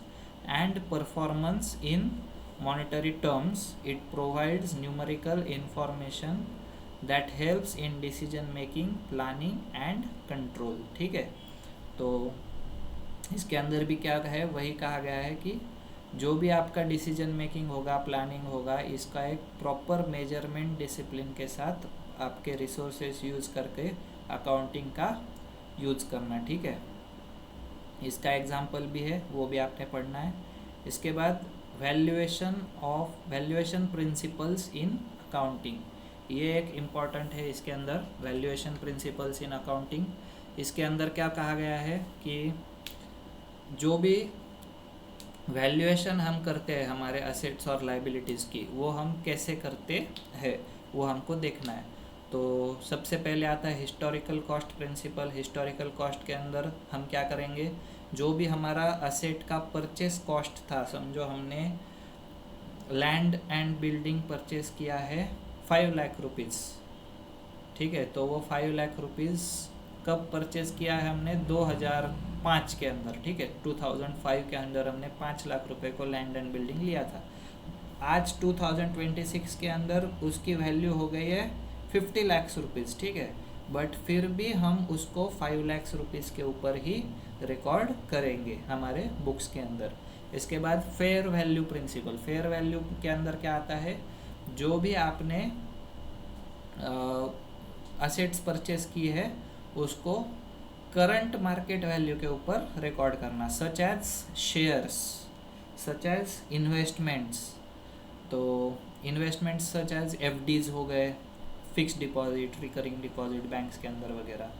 Speaker 1: and performance in monetary terms. It provides numerical information that helps in decision making, planning and control, ठीक है। तो इसके अंदर भी क्या है, वही कहा गया है कि जो भी आपका डिसीजन मेकिंग होगा, प्लानिंग होगा, इसका एक प्रॉपर मेजरमेंट डिसिप्लिन के साथ आपके रिसोर्सेस यूज़ करके अकाउंटिंग का यूज़ करना, ठीक है। इसका एग्जांपल भी है, वो भी आपने पढ़ना है। इसके बाद वैल्यूएशन प्रिंसिपल्स इन अकाउंटिंग, ये एक इम्पॉर्टेंट है इसके अंदर, वैल्यूएशन प्रिंसिपल्स इन अकाउंटिंग। इसके अंदर क्या कहा गया है कि जो भी वैल्यूएशन हम करते हैं हमारे असेट्स और लाइबिलिटीज़ की, वो हम कैसे करते हैं वो हमको देखना है। तो सबसे पहले आता है historical cost principle. Historical cost के अंदर हम क्या करेंगे, जो भी हमारा असेट का परचेस कॉस्ट था, समझो हमने लैंड एंड बिल्डिंग परचेस किया है 5 लाख रुपीज़, ठीक है। तो वो 5 लाख रुपीज़ कब परचेस किया है हमने, 2005 के अंदर, ठीक है। 2005 के अंदर हमने 5 लाख रुपए को लैंड एंड बिल्डिंग लिया था। आज 2026 के अंदर उसकी वैल्यू हो गई है 50 लाख रुपीज़, ठीक है। बट फिर भी हम उसको 5 लाख रुपीज़ के ऊपर ही रिकॉर्ड करेंगे हमारे बुक्स के अंदर। इसके बाद fair value principle. Fair value के अंदर क्या आता है, जो भी आपने असेट्स परचेस की है उसको करंट मार्केट वैल्यू के ऊपर रिकॉर्ड करना, such as shares, such as investments. तो इन्वेस्टमेंट्स सच एज एफडीज हो गए, fix deposit, recurring deposit banks के अंदर वगैरह।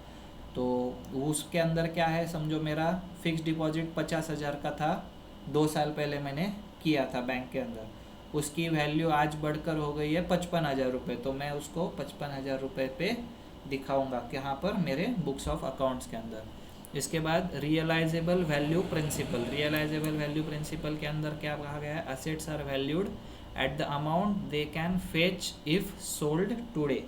Speaker 1: तो उसके अंदर क्या है, समझो मेरा फिक्स डिपॉजिट 50,000 का था, 2 साल पहले मैंने किया था बैंक के अंदर, उसकी वैल्यू आज बढ़कर हो गई है 55,000 रुपये। तो मैं उसको 55,000 रुपये पे दिखाऊंगा कहाँ पर, मेरे बुक्स ऑफ अकाउंट्स के अंदर। इसके बाद realisable value principle. Realisable value principle के अंदर क्या कहा गया है, assets are valued at the amount they can fetch if sold today.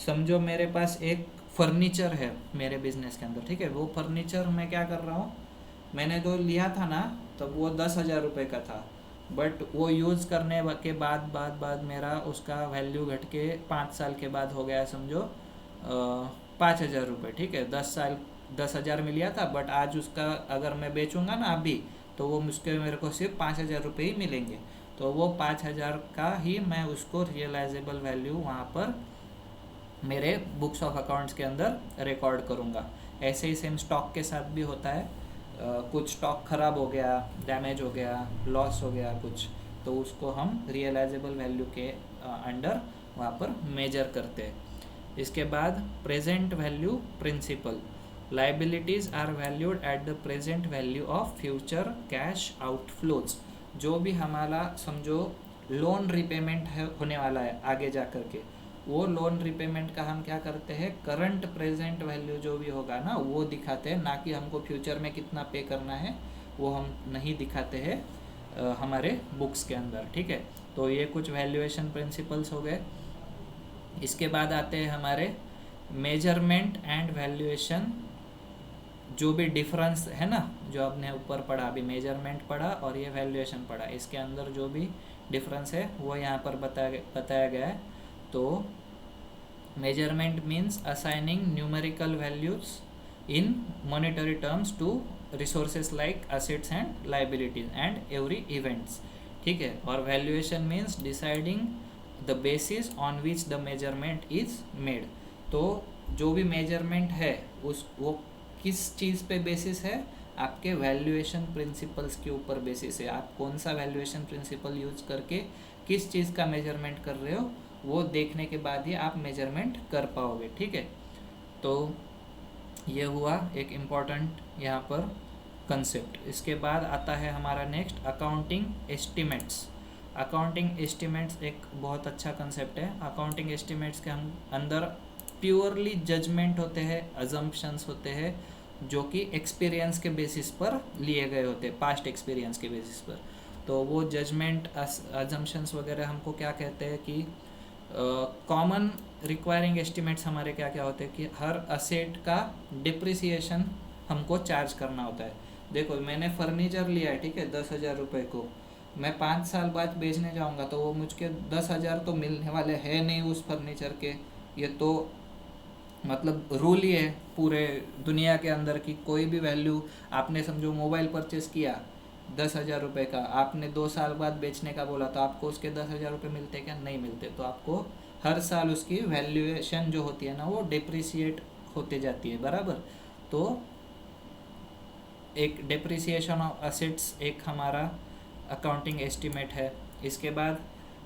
Speaker 1: समझो मेरे पास एक फर्नीचर है मेरे बिजनेस के अंदर, ठीक है। वो फर्नीचर मैं क्या कर रहा हूँ, मैंने जो लिया था ना तब वो 10,000 रुपये का था, बट वो यूज़ करने के बाद मेरा उसका वैल्यू घट के 5 साल के बाद हो गया समझो 5,000 रुपये, ठीक है। 10,000 में लिया था, बट आज उसका अगर मैं बेचूंगा ना अभी, तो वो मुझके मेरे को सिर्फ 5,000 रुपये ही मिलेंगे। तो वो 5,000 का ही मैं उसको रियलाइजेबल वैल्यू वहाँ पर मेरे बुक्स ऑफ अकाउंट्स के अंदर रिकॉर्ड करूँगा। ऐसे ही सेम स्टॉक के साथ भी होता है, कुछ स्टॉक ख़राब हो गया, डैमेज हो गया, लॉस हो गया कुछ, तो उसको हम रियलाइजेबल वैल्यू के अंडर वहाँ पर मेजर करते हैं। इसके बाद present value principle. Liabilities are valued at the present value of future cash outflows. जो भी हमारा समझो लोन रिपेमेंट है होने वाला है आगे जा कर के, वो लोन रिपेमेंट का हम क्या करते हैं, करंट प्रेजेंट वैल्यू जो भी होगा ना वो दिखाते हैं, ना कि हमको फ्यूचर में कितना पे करना है वो हम नहीं दिखाते हैं हमारे बुक्स के अंदर, ठीक है। तो ये कुछ वैल्यूएशन प्रिंसिपल्स हो गए। इसके बाद आते हैं हमारे मेजरमेंट एंड वैल्यूएशन। जो भी डिफरेंस है ना, जो आपने ऊपर पढ़ा, अभी मेजरमेंट पढ़ा और ये वैल्यूएशन पढ़ा, इसके अंदर जो भी डिफरेंस है वो यहाँ पर बताया गया है। तो measurement means assigning numerical values in monetary terms to resources like assets and liabilities and every events, ठीक है। और valuation means deciding the basis on which the measurement is made. तो जो भी मेजरमेंट है वो किस चीज़ पे बेसिस है, आपके वैल्यूएशन प्रिंसिपल्स के ऊपर बेसिस है। आप कौन सा वैल्यूएशन प्रिंसिपल यूज करके किस चीज़ का मेजरमेंट कर रहे हो, वो देखने के बाद ही आप मेजरमेंट कर पाओगे, ठीक है। तो ये हुआ एक इम्पॉर्टेंट यहाँ पर कंसेप्ट। इसके बाद आता है हमारा next accounting estimates. Accounting estimates एक बहुत अच्छा कंसेप्ट है। अकाउंटिंग एस्टिमेट्स के हम अंदर प्योरली जजमेंट होते हैं, अजम्पशंस होते हैं, जो कि एक्सपीरियंस के बेसिस पर लिए गए होते हैं, पास्ट एक्सपीरियंस के बेसिस पर। तो वो जजमेंट अजम्पशंस वगैरह हमको क्या कहते हैं कि कॉमन रिक्वायरिंग एस्टिमेट्स हमारे क्या क्या होते हैं कि हर असेट का डिप्रिसिएशन हमको चार्ज करना होता है। देखो मैंने फर्नीचर लिया है, ठीक है, 10,000 रुपये को, मैं 5 साल बाद बेचने जाऊंगा तो वो मुझके 10,000 तो मिलने वाले हैं नहीं उस फर्नीचर के। ये तो मतलब रूल ही है पूरे दुनिया के अंदर की कोई भी वैल्यू, आपने समझो मोबाइल परचेस किया 10,000 रुपये का, आपने 2 साल बाद बेचने का बोला तो आपको उसके 10,000 रुपये मिलते क्या? नहीं मिलते। तो आपको हर साल उसकी वैल्यूएशन जो होती है ना वो डिप्रिसिएट होते जाती है, बराबर। तो एक डिप्रिसिएशन ऑफ असेट्स एक हमारा अकाउंटिंग एस्टिमेट है। इसके बाद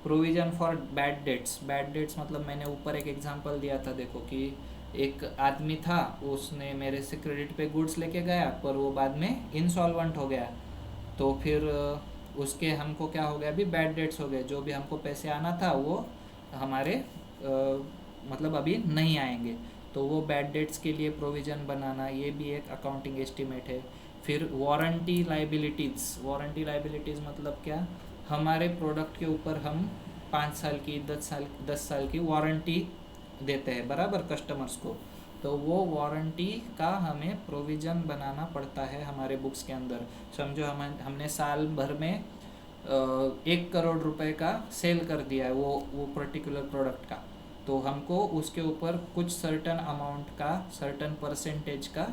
Speaker 1: provision for bad debts. Bad debts मतलब मैंने ऊपर एक एग्जांपल दिया था, देखो कि एक आदमी था, उसने मेरे से क्रेडिट पे गुड्स लेके गया पर वो बाद में इंसॉल्वेंट हो गया, तो फिर उसके हमको क्या हो गया, अभी बैड डेट्स हो गए, जो भी हमको पैसे आना था वो हमारे मतलब अभी नहीं आएंगे। तो वो बैड डेट्स के लिए प्रोविज़न बनाना, ये भी एक अकाउंटिंग एस्टिमेट है। फिर वारंटी लाइबिलिटीज़। वारंटी लाइबिलिटीज़ मतलब क्या, हमारे प्रोडक्ट के ऊपर हम 5 साल की 10 साल की वारंटी देते हैं, बराबर, कस्टमर्स को। तो वो वारंटी का हमें प्रोविज़न बनाना पड़ता है हमारे बुक्स के अंदर। समझो हमने साल भर में 1 करोड़ रुपए का सेल कर दिया है वो पर्टिकुलर प्रोडक्ट का, तो हमको उसके ऊपर कुछ सर्टन अमाउंट का, सर्टन परसेंटेज का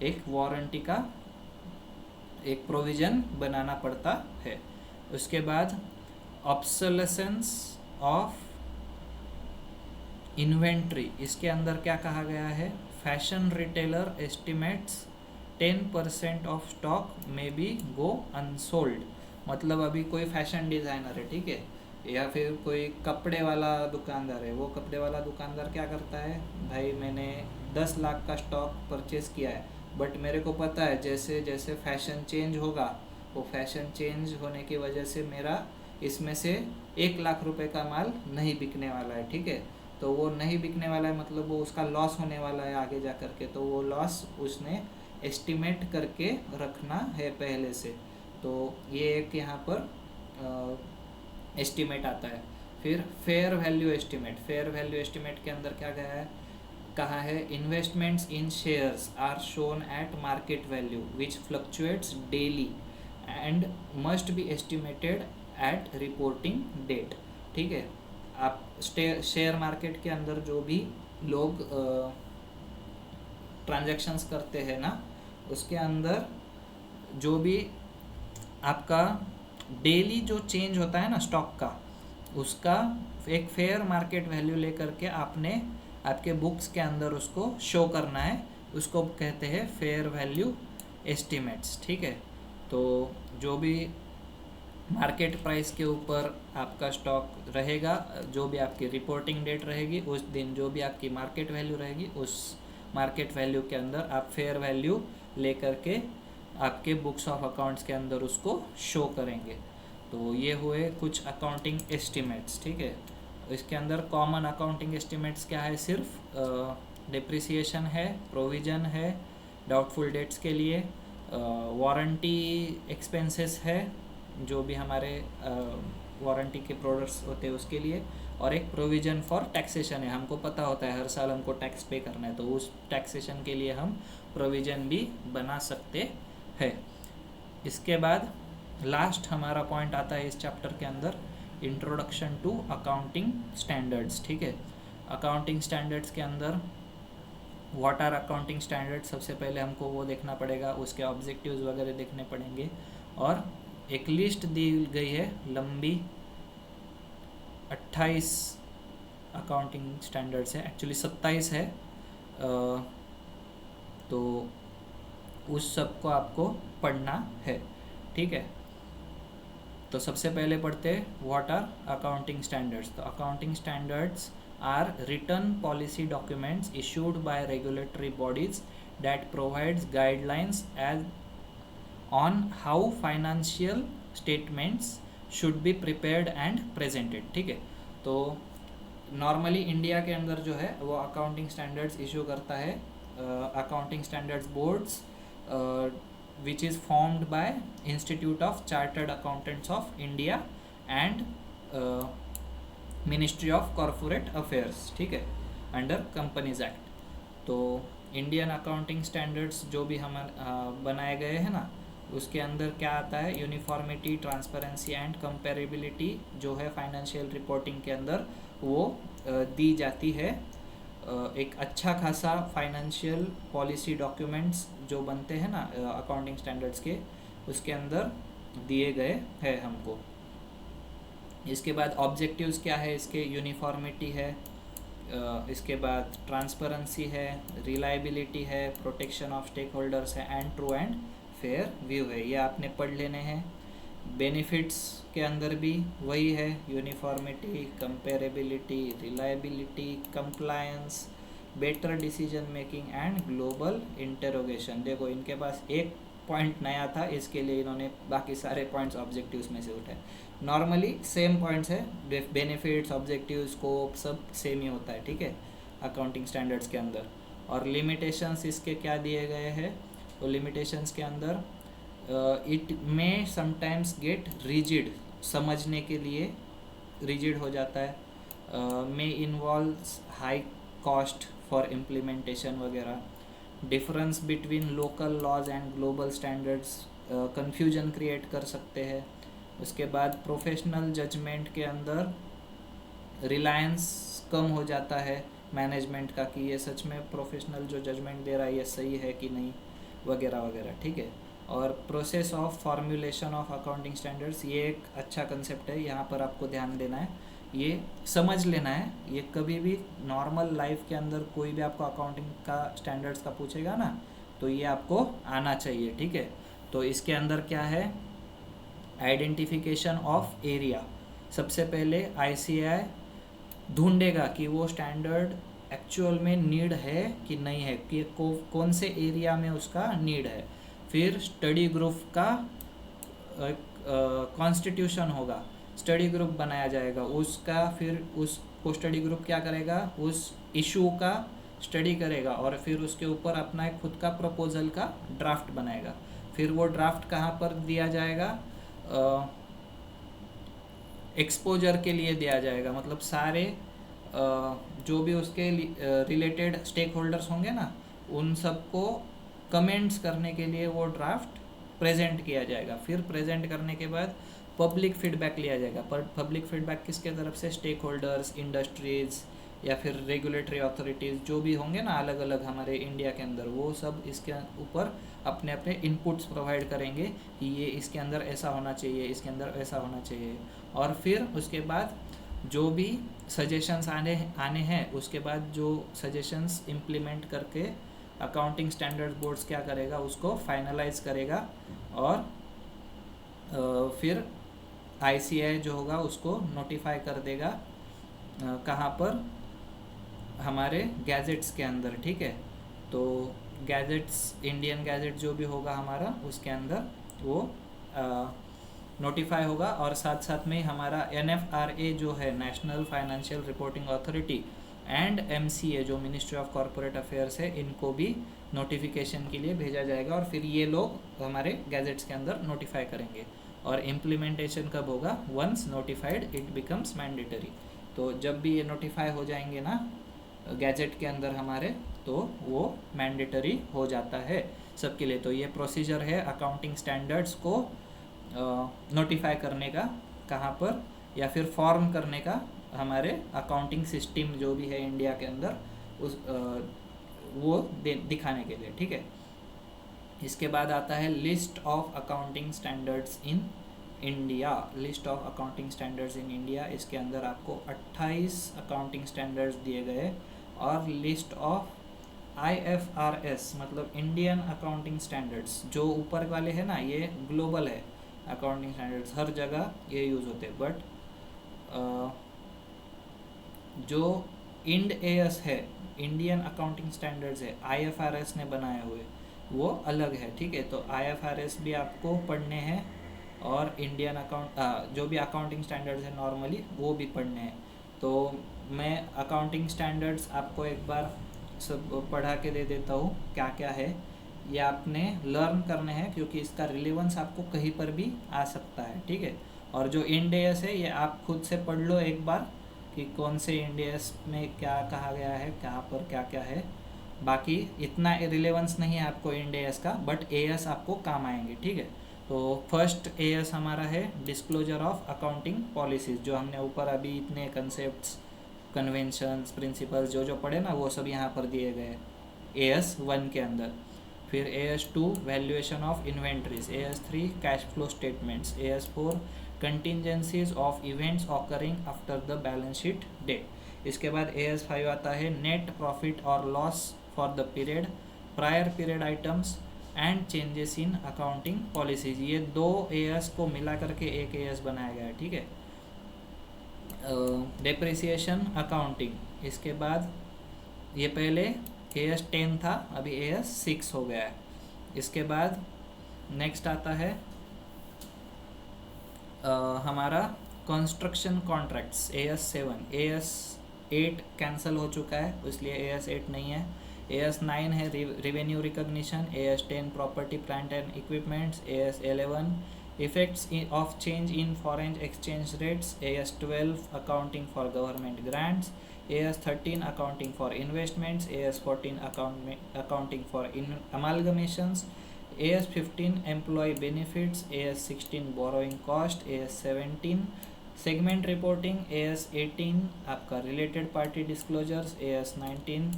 Speaker 1: एक वारंटी का एक प्रोविज़न बनाना पड़ता है। उसके बाद ऑब्सोलेसेंस ऑफ इन्वेंट्री। इसके अंदर क्या कहा गया है, fashion retailer estimates 10% of stock may be go unsold. मतलब अभी कोई फैशन डिज़ाइनर है, ठीक है, या फिर कोई कपड़े वाला दुकानदार है, वो कपड़े वाला दुकानदार क्या करता है, भाई मैंने 10 लाख का स्टॉक परचेस किया है, बट मेरे को पता है जैसे जैसे फैशन चेंज होगा, वो फैशन चेंज होने की वजह से मेरा इसमें से 1 लाख रुपए का माल नहीं बिकने वाला है, ठीक है। तो वो नहीं बिकने वाला है मतलब वो उसका लॉस होने वाला है आगे जा कर के, तो वो लॉस उसने एस्टिमेट करके रखना है पहले से। तो ये एक यहाँ पर एस्टिमेट आता है। फिर fair value estimate. Fair value estimate के अंदर क्या गया है, कहा है investments in shares are shown at market value which fluctuates daily and must be estimated at reporting date, ठीक है। आप शेयर मार्केट के अंदर जो भी लोग ट्रांजैक्शंस करते हैं ना, उसके अंदर जो भी आपका डेली जो चेंज होता है ना स्टॉक का, उसका एक फेयर मार्केट वैल्यू लेकर के आपने आपके बुक्स के अंदर उसको शो करना है, उसको कहते हैं फेयर वैल्यू एस्टिमेट्स, ठीक है। तो जो भी मार्केट प्राइस के ऊपर आपका स्टॉक रहेगा, जो भी आपकी रिपोर्टिंग डेट रहेगी उस दिन जो भी आपकी मार्केट वैल्यू रहेगी, उस मार्केट वैल्यू के अंदर आप फेयर वैल्यू लेकर के आपके बुक्स ऑफ अकाउंट्स के अंदर उसको शो करेंगे। तो ये हुए कुछ अकाउंटिंग एस्टिमेट्स, ठीक है। इसके अंदर कॉमन अकाउंटिंग एस्टिमेट्स क्या है, सिर्फ डिप्रिसिएशन है, प्रोविज़न है डाउटफुल डेट्स के लिए, वारंटी एक्सपेंसेस है जो भी हमारे वारंटी के प्रोडक्ट्स होते हैं उसके लिए, और एक प्रोविज़न फॉर टैक्सेशन है। हमको पता होता है हर साल हमको टैक्स पे करना है, तो उस टैक्सेशन के लिए हम प्रोविज़न भी बना सकते हैं। इसके बाद लास्ट हमारा पॉइंट आता है इस चैप्टर के अंदर, इंट्रोडक्शन टू अकाउंटिंग स्टैंडर्ड्स, ठीक है। अकाउंटिंग स्टैंडर्ड्स के अंदर व्हाट आर अकाउंटिंग स्टैंडर्ड्स, सबसे पहले हमको वो देखना पड़ेगा, उसके ऑब्जेक्टिव्स वगैरह देखने पड़ेंगे, और एक लिस्ट दी गई है लंबी 28 अकाउंटिंग स्टैंडर्ड्स है, एक्चुअली 27 है। तो उस सब को आपको पढ़ना है, ठीक है। तो सबसे पहले पढ़ते हैं व्हाट आर अकाउंटिंग स्टैंडर्ड्स। तो accounting standards are written policy documents issued by regulatory bodies that provides guidelines as on how financial statements should be prepared and presented, ठीक है। तो नॉर्मली इंडिया के अंदर जो है वो अकाउंटिंग स्टैंडर्ड्स इशू करता है accounting standards boards which is formed by Institute of Chartered Accountants of India and Ministry of Corporate Affairs, ठीक है, अंडर कंपनीज एक्ट। तो इंडियन अकाउंटिंग स्टैंडर्ड्स जो भी हम बनाए गए हैं ना, उसके अंदर क्या आता है, यूनिफॉर्मिटी, ट्रांसपेरेंसी एंड कंपेरेबिलिटी जो है फाइनेंशियल रिपोर्टिंग के अंदर वो दी जाती है। एक अच्छा खासा फाइनेंशियल पॉलिसी डॉक्यूमेंट्स जो बनते हैं ना अकाउंटिंग स्टैंडर्ड्स के, उसके अंदर दिए गए हैं हमको। इसके बाद ऑब्जेक्टिव्स क्या है इसके, यूनिफॉर्मिटी है, इसके बाद ट्रांसपेरेंसी है, रिलायबिलिटी है, प्रोटेक्शन ऑफ स्टेक होल्डर्स है and true and fair view है। ये आपने पढ़ लेने हैं। बेनिफिट्स के अंदर भी वही है, uniformity, comparability, reliability, compliance, better decision making and global interrogation. देखो इनके पास एक पॉइंट नया था, इसके लिए इन्होंने बाकी सारे पॉइंट्स ऑब्जेक्टिव्स में से उठाए। नॉर्मली सेम पॉइंट्स है, बेनिफिट्स, ऑब्जेक्टिव, स्कोप सब सेम ही होता है, ठीक है, अकाउंटिंग स्टैंडर्ड्स के अंदर। और लिमिटेशंस इसके क्या दिए गए हैं, तो लिमिटेशंस के अंदर it may sometimes get rigid, समझने के लिए रिजिड हो जाता है, may involves high cost for implementation वगैरह, difference between local laws and global standards confusion create कर सकते हैं। उसके बाद प्रोफेशनल जजमेंट के अंदर रिलायंस कम हो जाता है मैनेजमेंट का कि ये सच में प्रोफेशनल जो जजमेंट दे रहा है ये सही है कि नहीं, वगैरह वगैरह, ठीक है। और process of formulation of accounting standards, ये एक अच्छा कंसेप्ट है, यहाँ पर आपको ध्यान देना है, ये समझ लेना है। ये कभी भी नॉर्मल लाइफ के अंदर कोई भी आपको अकाउंटिंग का स्टैंडर्ड्स का पूछेगा ना, तो ये आपको आना चाहिए, ठीक है। तो इसके अंदर क्या है, आइडेंटिफिकेशन ऑफ एरिया। सबसे पहले ICAI ढूंढेगा कि वो स्टैंडर्ड एक्चुअल में नीड है कि नहीं है, कि कौन से एरिया में उसका नीड है। फिर स्टडी ग्रुप का कॉन्स्टिट्यूशन होगा, स्टडी ग्रुप बनाया जाएगा उसका, फिर उसको स्टडी ग्रुप क्या करेगा, उस इशू का स्टडी करेगा और फिर उसके ऊपर अपना एक खुद का प्रपोजल का ड्राफ्ट बनाएगा। फिर वो ड्राफ्ट कहाँ पर दिया जाएगा, एक्सपोजर के लिए दिया जाएगा, मतलब सारे जो भी उसके रिलेटेड स्टेक होल्डर्स होंगे ना, उन सबको कमेंट्स करने के लिए वो ड्राफ्ट प्रेजेंट किया जाएगा। फिर प्रेजेंट करने के बाद पब्लिक फीडबैक लिया जाएगा। पर पब्लिक फीडबैक किसके तरफ से, स्टेक होल्डर्स, इंडस्ट्रीज़ या फिर रेगुलेटरी अथॉरिटीज़ जो भी होंगे ना अलग अलग हमारे इंडिया के अंदर, वो सब इसके ऊपर अपने अपने इनपुट्स प्रोवाइड करेंगे कि ये इसके अंदर ऐसा होना चाहिए, इसके अंदर ऐसा होना चाहिए। और फिर उसके बाद जो भी सजेशंस आने हैं, उसके बाद जो सजेशंस इम्प्लीमेंट करके अकाउंटिंग स्टैंडर्ड बोर्ड्स क्या करेगा, उसको फाइनलाइज करेगा और फिर ICAI जो होगा उसको नोटिफाई कर देगा कहाँ पर, हमारे गैजेट्स के अंदर, ठीक है। तो गैजेट्स, इंडियन गैजेट जो भी होगा हमारा, उसके अंदर वो नोटिफाई होगा। और साथ साथ में हमारा NFRA जो है, national financial reporting authority, and MCA जो मिनिस्ट्री ऑफ कॉरपोरेट अफेयर्स है, इनको भी नोटिफिकेशन के लिए भेजा जाएगा और फिर ये लोग हमारे गैजेट्स के अंदर नोटिफाई करेंगे। और इम्प्लीमेंटेशन कब होगा, once notified it becomes mandatory. तो जब भी ये नोटिफाई हो जाएंगे ना गैजेट के अंदर हमारे, तो वो मैंडेटरी हो जाता है सबके लिए। तो ये प्रोसीजर है अकाउंटिंग स्टैंडर्ड्स को नोटिफाई करने का, कहाँ पर, या फिर फॉर्म करने का हमारे अकाउंटिंग सिस्टम जो भी है इंडिया के अंदर, उस वो दिखाने के लिए, ठीक है। इसके बाद आता है list of accounting standards in India, list of accounting standards in India, इसके अंदर आपको 28 अकाउंटिंग स्टैंडर्ड्स दिए गए और लिस्ट ऑफ IFRS मतलब इंडियन अकाउंटिंग स्टैंडर्ड्स, जो ऊपर वाले हैं ना ये ग्लोबल है अकाउंटिंग स्टैंडर्ड्स, हर जगह ये यूज़ होते हैं, बट जो इंड एएस है, इंडियन अकाउंटिंग स्टैंडर्ड्स है, IFRS ने बनाए हुए, वो अलग है, ठीक है। तो IFRS भी आपको पढ़ने हैं और इंडियन अकाउंट जो भी अकाउंटिंग स्टैंडर्ड्स है नॉर्मली वो भी पढ़ने हैं। तो मैं अकाउंटिंग स्टैंडर्ड्स आपको एक बार सब पढ़ा के दे देता हूँ क्या क्या है, ये आपने लर्न करने हैं क्योंकि इसका रिलेवेंस आपको कहीं पर भी आ सकता है, ठीक है। और जो इंड एएस है ये आप खुद से पढ़ लो एक बार कि कौन से इंड एएस में क्या कहा गया है, कहाँ पर क्या क्या है। बाकी इतना रिलेवेंस नहीं है आपको इंड एएस का, बट एएस आपको काम आएंगे, ठीक है। तो फर्स्ट एएस हमारा है डिस्क्लोजर ऑफ अकाउंटिंग पॉलिसीज, जो हमने ऊपर अभी इतने कंसेप्ट्स, कन्वेंशंस, प्रिंसिपल्स जो जो पढ़े ना वो सब यहाँ पर दिए गए AS1 के अंदर। फिर AS2 valuation of inventories, AS3 cash flow statements, AS4 contingencies of events occurring after the balance sheet date. इसके बाद AS5 आता है नेट प्रॉफिट और loss for the period, prior period items and changes in accounting policies. ये दो AS को मिला करके एक AS बनाया गया है, ठीक है। डेप्रिसिएशन अकाउंटिंग, इसके बाद ये पहले AS10 था, अभी AS6 हो गया है। इसके बाद नेक्स्ट आता है हमारा construction contracts, AS7, AS8 cancel हो चुका है इसलिए AS8 नहीं है। AS9 है revenue recognition, AS10 property plant and equipments, AS11 effects of change in foreign exchange rates, AS12 accounting for government grants, AS13 accounting for investments, AS14 accounting for amalgamations, AS15 employee benefits, AS16 borrowing cost, AS17 segment reporting, AS18 आपका related party disclosures, AS19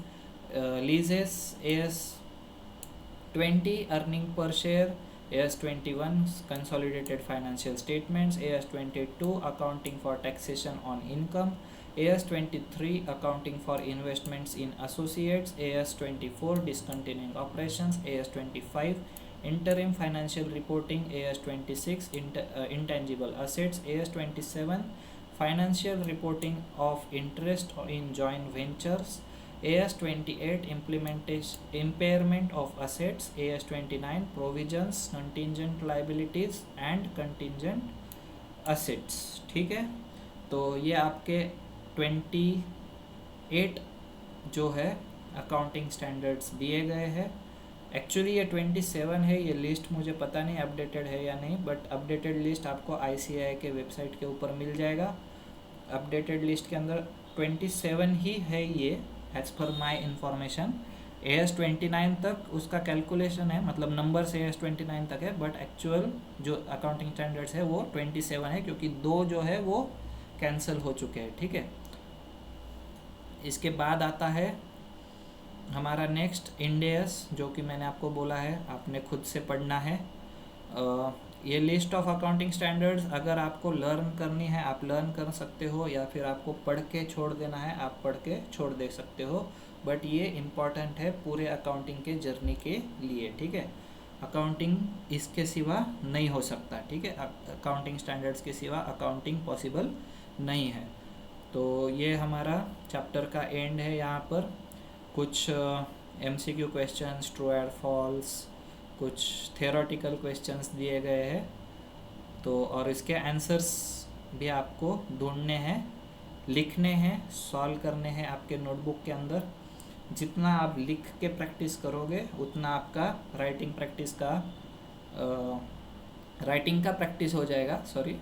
Speaker 1: leases, AS20 earning per share, AS21 consolidated financial statements, AS22 accounting for taxation on income, AS23 accounting for investments in associates, AS24 discontinuing operations, AS25 interim financial reporting, AS26 intangible assets, AS27 financial reporting of interest in joint ventures, AS28 implementation impairment of assets, AS29 provisions, contingent liabilities and contingent assets, ठीक है। तो ये आपके 28 जो है accounting standards दिए गए हैं। एक्चुअली ये 27 है, ये लिस्ट मुझे पता नहीं अपडेटेड है या नहीं, बट अपडेटेड लिस्ट आपको ICAI के वेबसाइट के ऊपर मिल जाएगा। अपडेटेड लिस्ट के अंदर 27 ही है ये एज पर माई इंफॉर्मेशन। AS29 तक उसका कैलकुलेशन है, मतलब नंबर से AS29 तक है, बट एक्चुअल जो अकाउंटिंग स्टैंडर्ड्स है वो 27 है, क्योंकि दो जो है वो कैंसिल हो चुके हैं, ठीक है। इसके बाद आता है हमारा नेक्स्ट इंड एएस, जो कि मैंने आपको बोला है आपने खुद से पढ़ना है। ये लिस्ट ऑफ अकाउंटिंग स्टैंडर्ड्स अगर आपको लर्न करनी है आप लर्न कर सकते हो, या फिर आपको पढ़ के छोड़ देना है आप पढ़ के छोड़ दे सकते हो, बट ये इम्पॉर्टेंट है पूरे अकाउंटिंग के जर्नी के लिए, ठीक है। अकाउंटिंग इसके सिवा नहीं हो सकता, ठीक है। अकाउंटिंग स्टैंडर्ड्स के सिवा अकाउंटिंग पॉसिबल नहीं है। तो ये हमारा चैप्टर का एंड है। यहाँ पर कुछ MCQ क्वेश्चंस, ट्रू और फॉल्स, कुछ थियोरेटिकल क्वेश्चंस दिए गए हैं, तो और इसके आंसर्स भी आपको ढूंढने हैं, लिखने हैं, सॉल्व करने हैं आपके नोटबुक के अंदर। जितना आप लिख के प्रैक्टिस करोगे उतना आपका राइटिंग का प्रैक्टिस हो जाएगा, सॉरी,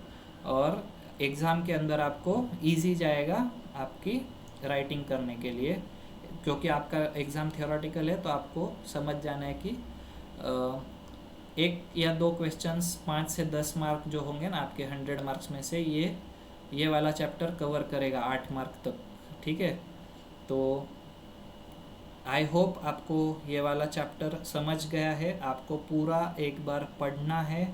Speaker 1: और एग्ज़ाम के अंदर आपको इजी जाएगा आपकी राइटिंग करने के लिए, क्योंकि आपका एग्ज़ाम थियोरेटिकल है तो आपको समझ जाना है कि एक या दो क्वेश्चंस 5 से 10 मार्क जो होंगे ना आपके 100 मार्क्स में से, ये वाला चैप्टर कवर करेगा 8 मार्क तक, ठीक है। तो आई होप आपको ये वाला चैप्टर समझ गया है। आपको पूरा एक बार पढ़ना है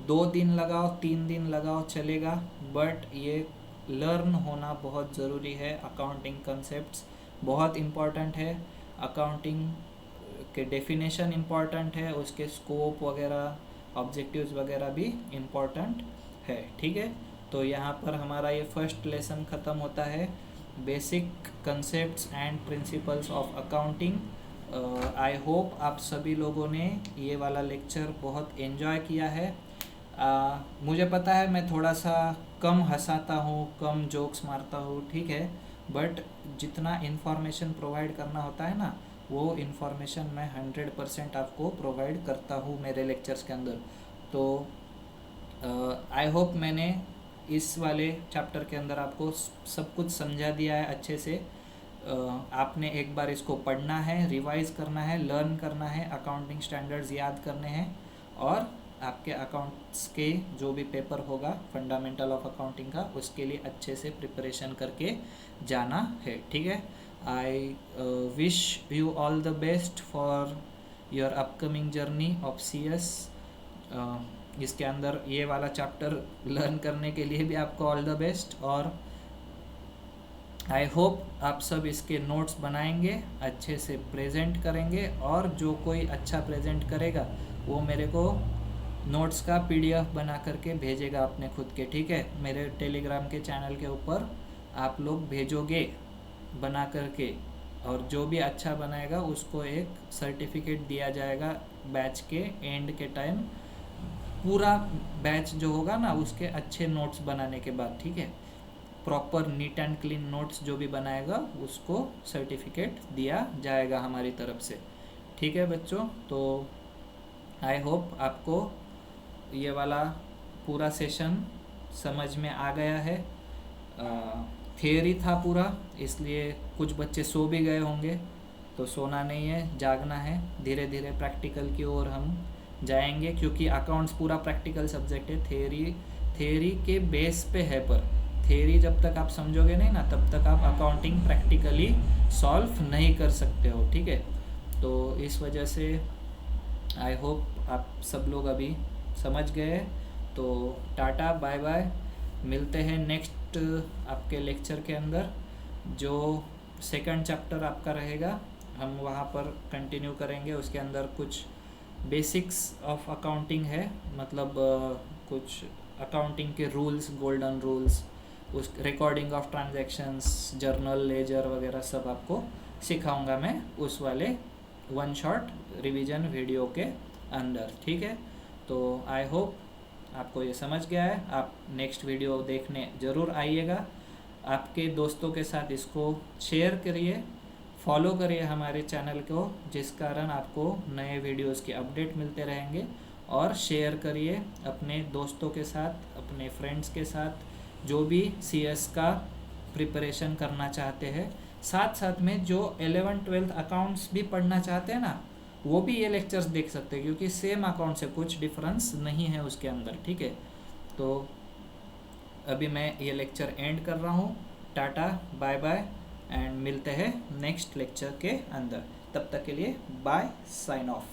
Speaker 1: 2 दिन लगाओ 3 दिन लगाओ चलेगा, बट ये लर्न होना बहुत ज़रूरी है। अकाउंटिंग कंसेप्ट्स बहुत इम्पॉर्टेंट है, अकाउंटिंग के डेफिनेशन इम्पॉर्टेंट है, उसके स्कोप वगैरह ऑब्जेक्टिव्स वगैरह भी इम्पॉर्टेंट है। ठीक है, तो यहाँ पर हमारा ये फर्स्ट लेसन ख़त्म होता है, basic concepts and principles of accounting. I hope आप सभी लोगों ने ये वाला लेक्चर बहुत एंजॉय किया है। मुझे पता है मैं थोड़ा सा कम हंसाता हूँ, कम जोक्स मारता हूँ, ठीक है, बट जितना इन्फॉर्मेशन प्रोवाइड करना होता है ना, वो इन्फॉर्मेशन मैं 100% आपको प्रोवाइड करता हूँ मेरे लेक्चर्स के अंदर। तो आई होप मैंने इस वाले चैप्टर के अंदर आपको सब कुछ समझा दिया है अच्छे से। आपने एक बार इसको पढ़ना है, रिवाइज करना है, लर्न करना है, अकाउंटिंग स्टैंडर्ड्स याद करने हैं, और आपके अकाउंट्स के जो भी पेपर होगा फंडामेंटल ऑफ अकाउंटिंग का, उसके लिए अच्छे से प्रिपरेशन करके जाना है। ठीक है, I wish you all the best for your upcoming journey of CS। इसके अंदर ये वाला चैप्टर लर्न करने के लिए भी आपको ऑल द बेस्ट, और आई होप आप सब इसके नोट्स बनाएंगे, अच्छे से प्रेजेंट करेंगे, और जो कोई अच्छा प्रेजेंट करेगा वो मेरे को नोट्स का PDF बना करके भेजेगा अपने खुद के। ठीक है, मेरे टेलीग्राम के चैनल के ऊपर आप लोग भेजोगे बना करके, और जो भी अच्छा बनाएगा उसको एक सर्टिफिकेट दिया जाएगा बैच के एंड के टाइम। पूरा बैच जो होगा ना, उसके अच्छे नोट्स बनाने के बाद, ठीक है, proper neat and clean notes जो भी बनाएगा उसको सर्टिफिकेट दिया जाएगा हमारी तरफ से। ठीक है बच्चों, तो आई होप आपको ये वाला पूरा सेशन समझ में आ गया है। थियरी था पूरा, इसलिए कुछ बच्चे सो भी गए होंगे, तो सोना नहीं है, जागना है। धीरे धीरे प्रैक्टिकल की ओर हम जाएंगे, क्योंकि अकाउंट्स पूरा प्रैक्टिकल सब्जेक्ट है। थियरी के बेस पे है, पर थियरी जब तक आप समझोगे नहीं ना, तब तक आप अकाउंटिंग प्रैक्टिकली सॉल्व नहीं कर सकते हो। ठीक है, तो इस वजह से आई होप आप सब लोग अभी समझ गए। तो टाटा बाय बाय, मिलते हैं नेक्स्ट आपके लेक्चर के अंदर। जो सेकंड चैप्टर आपका रहेगा हम वहाँ पर कंटिन्यू करेंगे। उसके अंदर कुछ बेसिक्स ऑफ अकाउंटिंग है, मतलब कुछ अकाउंटिंग के रूल्स, गोल्डन रूल्स, उस recording of transactions, journal, ledger वगैरह सब आपको सिखाऊंगा मैं उस वाले 1 शॉट रिवीजन वीडियो के अंदर। ठीक है, तो आई होप आपको ये समझ गया है। आप नेक्स्ट वीडियो देखने ज़रूर आइएगा। आपके दोस्तों के साथ इसको शेयर करिए, फॉलो करिए हमारे चैनल को, जिस कारण आपको नए वीडियोस के अपडेट मिलते रहेंगे। और शेयर करिए अपने दोस्तों के साथ, अपने फ्रेंड्स के साथ, जो भी CS का प्रिपरेशन करना चाहते हैं। साथ साथ में जो 11th-12th अकाउंट्स भी पढ़ना चाहते हैं ना, वो भी ये लेक्चर्स देख सकते हैं, क्योंकि सेम अकाउंट से कुछ डिफरेंस नहीं है उसके अंदर। ठीक है, तो अभी मैं ये लेक्चर एंड कर रहा हूँ। टाटा बाय बाय, एंड मिलते हैं नेक्स्ट लेक्चर के अंदर। तब तक के लिए बाय, साइन ऑफ।